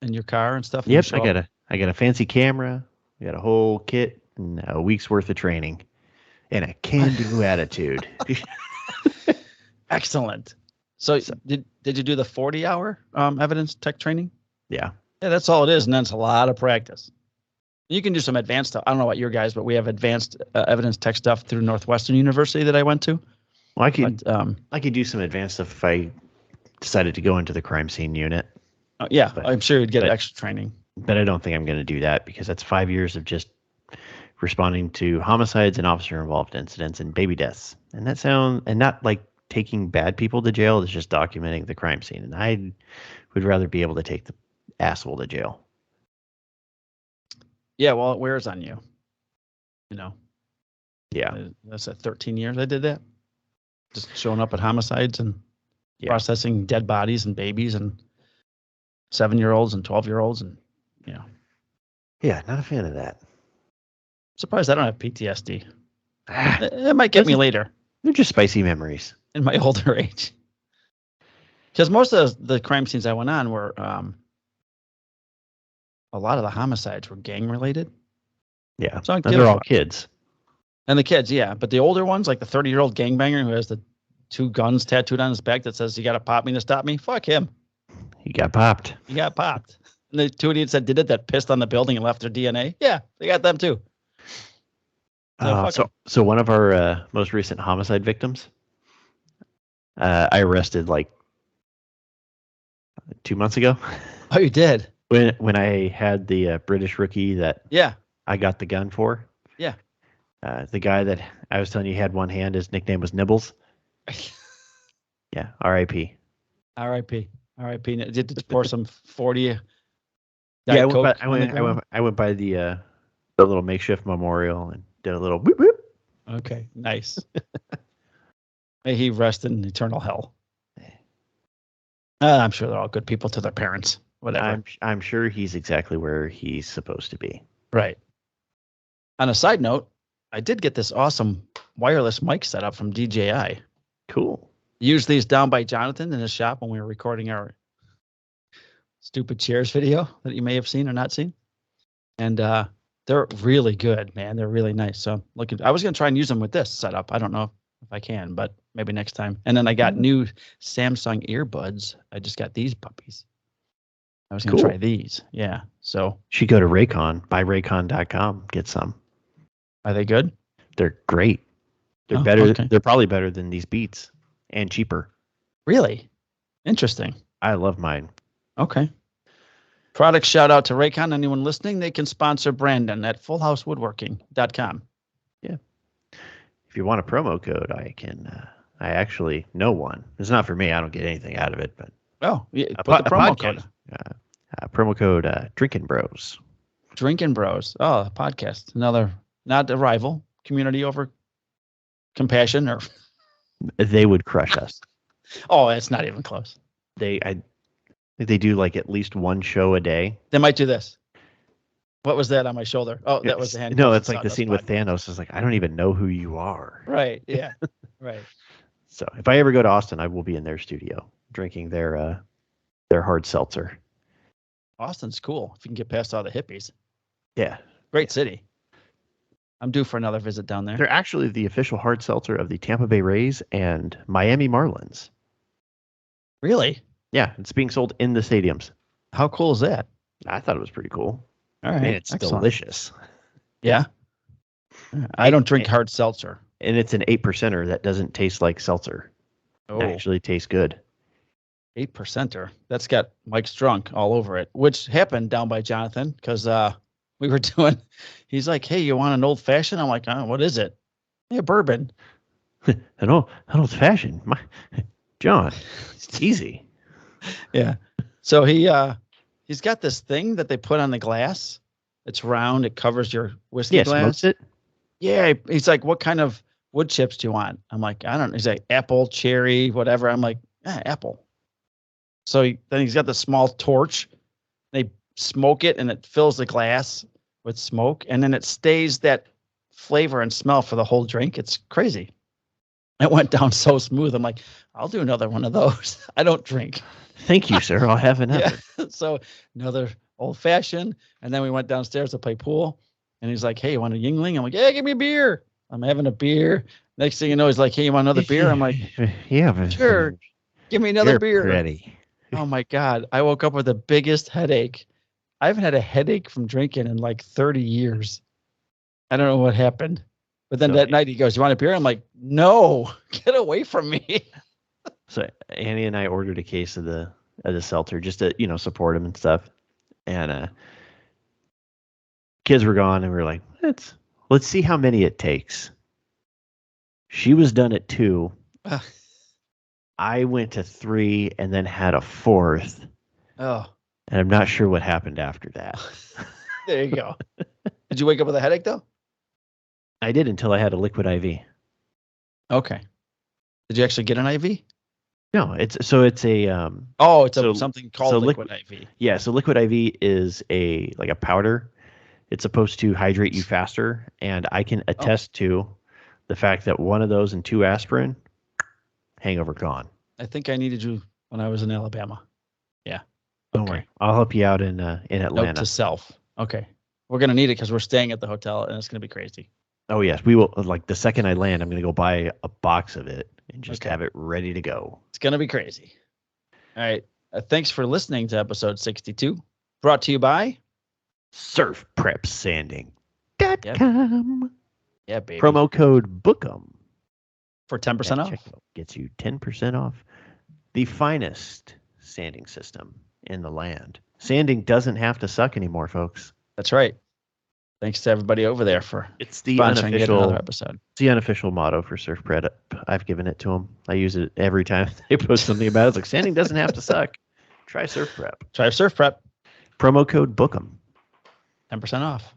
your car and stuff? Yep, I got a fancy camera. I got a whole kit and a week's worth of training and a can-do attitude. Excellent. So did you do the 40-hour evidence tech training? Yeah. Yeah, that's all it is, and then it's a lot of practice. You can do some advanced stuff. I don't know about your guys, but we have advanced evidence tech stuff through Northwestern University that I went to. Well, I could do some advanced stuff if I decided to go into the crime scene unit. Yeah, but I'm sure you'd get extra training. But I don't think I'm going to do that because that's 5 years of just responding to homicides and officer-involved incidents and baby deaths. And not like taking bad people to jail. It's just documenting the crime scene. And I would rather be able to take the asshole to jail. Yeah, well, it wears on you. Yeah. That's 13 years I did that. Just showing up at homicides and processing dead bodies and babies and 7-year-olds and 12-year-olds and Yeah, not a fan of that. Surprised I don't have PTSD. It might get me later. They're just spicy memories. In my older age. Because most of the crime scenes I went on were a lot of the homicides were gang related. Yeah. So and they're all kids. And the kids, yeah. But the older ones, like the 30-year-old gangbanger who has the 2 guns tattooed on his back that says, "You got to pop me to stop me," fuck him. He got popped. He got popped. And the 2 idiots that did it that pissed on the building and left their DNA. Yeah, they got them too. So one of our most recent homicide victims, I arrested like 2 months ago. Oh, you did? When I had the British rookie that I got the gun for. Yeah. The guy that I was telling you had one hand, his nickname was Nibbles. Yeah, R.I.P. R.I.P. R.I.P. Did you pour some 40? Yeah, I went by the little makeshift memorial and did a little whoop whoop. Okay, nice. May he rest in eternal hell. I'm sure they're all good people to their parents. Whatever. I'm sure he's exactly where he's supposed to be. Right. On a side note, I did get this awesome wireless mic set up from DJI. Cool. Used these down by Jonathan in his shop when we were recording our stupid chairs video that you may have seen or not seen. And they're really good, man. They're really nice. So I was going to try and use them with this setup. I don't know if I can, but maybe next time. And then I got new Samsung earbuds. I just got these puppies. I was going to try these. Yeah. So you should go to Raycon, buyraycon.com, get some. Are they good? They're great. They're better. Okay. They're probably better than these Beats and cheaper. Really? Interesting. I love mine. Okay. Product shout out to Raycon. Anyone listening, they can sponsor Brandon at fullhousewoodworking.com. Yeah. If you want a promo code, I actually know one. It's not for me. I don't get anything out of it, but put the promo code. Promo code Drinking Bros. Drinking Bros. Oh, a podcast. Another, not a rival. Community over compassion, or they would crush us. Oh, it's not even close. They do like at least one show a day. They might do this. What was that on my shoulder? Oh, that was the hand. No, it's like the scene with Thanos. It's like, I don't even know who you are. Right. Yeah. Right. So if I ever go to Austin, I will be in their studio drinking their hard seltzer. Austin's cool if you can get past all the hippies. Yeah. Great city. I'm due for another visit down there. They're actually the official hard seltzer of the Tampa Bay Rays and Miami Marlins. Really? Yeah, it's being sold in the stadiums. How cool is that? I thought it was pretty cool. All right. And it's delicious. Yeah. I don't drink hard seltzer. And it's an 8%er that doesn't taste like seltzer. Oh, It actually tastes good. 8%er. That's got Mike's drunk all over it, which happened down by Jonathan because we were doing. He's like, "Hey, you want an old fashioned?" I'm like, "What is it?" Yeah, bourbon. An old fashioned. John, it's easy. Yeah. So he's got this thing that they put on the glass. It's round. It covers your whiskey glass. Smokes it. Yeah. He's like, "What kind of wood chips do you want?" I'm like, "I don't know." He's like, "Apple, cherry, whatever." I'm like, "Apple." So then he's got the small torch. They smoke it, and it fills the glass with smoke, and then it stays that flavor and smell for the whole drink. It's crazy. It went down so smooth. I'm like, I'll do another one of those. I don't drink. Thank you, sir. I'll have another. Yeah. So another old fashioned, and then we went downstairs to play pool, and he's like, "Hey, you want a Yingling?" I'm like, "Yeah, give me a beer." I'm having a beer. Next thing you know, he's like, "Hey, you want another beer?" I'm like, "Yeah, but sure. Give me another beer." Ready. Oh my God. I woke up with the biggest headache. I haven't had a headache from drinking in like 30 years. I don't know what happened. But then that night he goes, "You want a beer?" I'm like, "No, get away from me." So Annie and I ordered a case of the seltzer just to, support him and stuff. And kids were gone and we were like, let's see how many it takes. She was done at 2. I went to 3 and then had a 4th. Oh. And I'm not sure what happened after that. There you go. Did you wake up with a headache though? I did until I had a liquid IV. Okay. Did you actually get an IV? No, it's a something called liquid IV. Yeah, so liquid IV is like a powder. It's supposed to hydrate you faster, and I can attest to the fact that one of those and 2 aspirin, hangover gone. I think I needed you when I was in Alabama. Yeah. Don't worry. I'll help you out in Atlanta. Note to self. Okay. We're going to need it because we're staying at the hotel and it's going to be crazy. Oh, yes. We will. Like the second I land, I'm going to go buy a box of it and just have it ready to go. It's going to be crazy. All right. Thanks for listening to episode 62. Brought to you by SurfPrepSanding.com. Yeah, baby. Promo code BOOK'em for 10% off. Gets you 10% off. The finest sanding system in the land. Sanding doesn't have to suck anymore, folks. That's right. Thanks to everybody over there for sponsoring yet another episode. It's the unofficial motto for Surf Prep. I've given it to them. I use it every time they post something about it. It's like, sanding doesn't have to suck. Try Surf Prep. Try Surf Prep. Promo code BOOK'em. 10% off.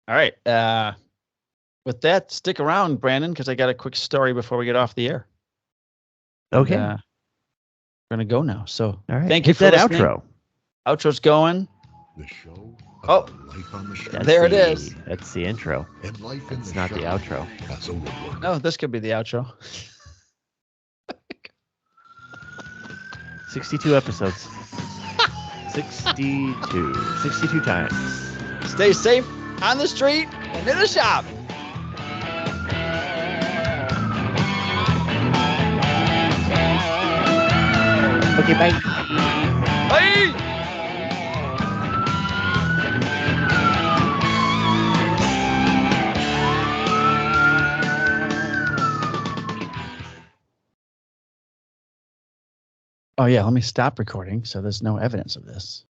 All right. With that, stick around, Brandon, because I got a quick story before we get off the air. Okay. And, we're going to go now. So thank you for that outro. Outro's going. The show. Life on the street. There it is. That's the intro. And life it's not the outro. As a woodworker. No, this could be the outro. 62 episodes. 62 times. Stay safe on the street and in the shop. Okay, bye. Bye. Oh, yeah, let me stop recording so there's no evidence of this.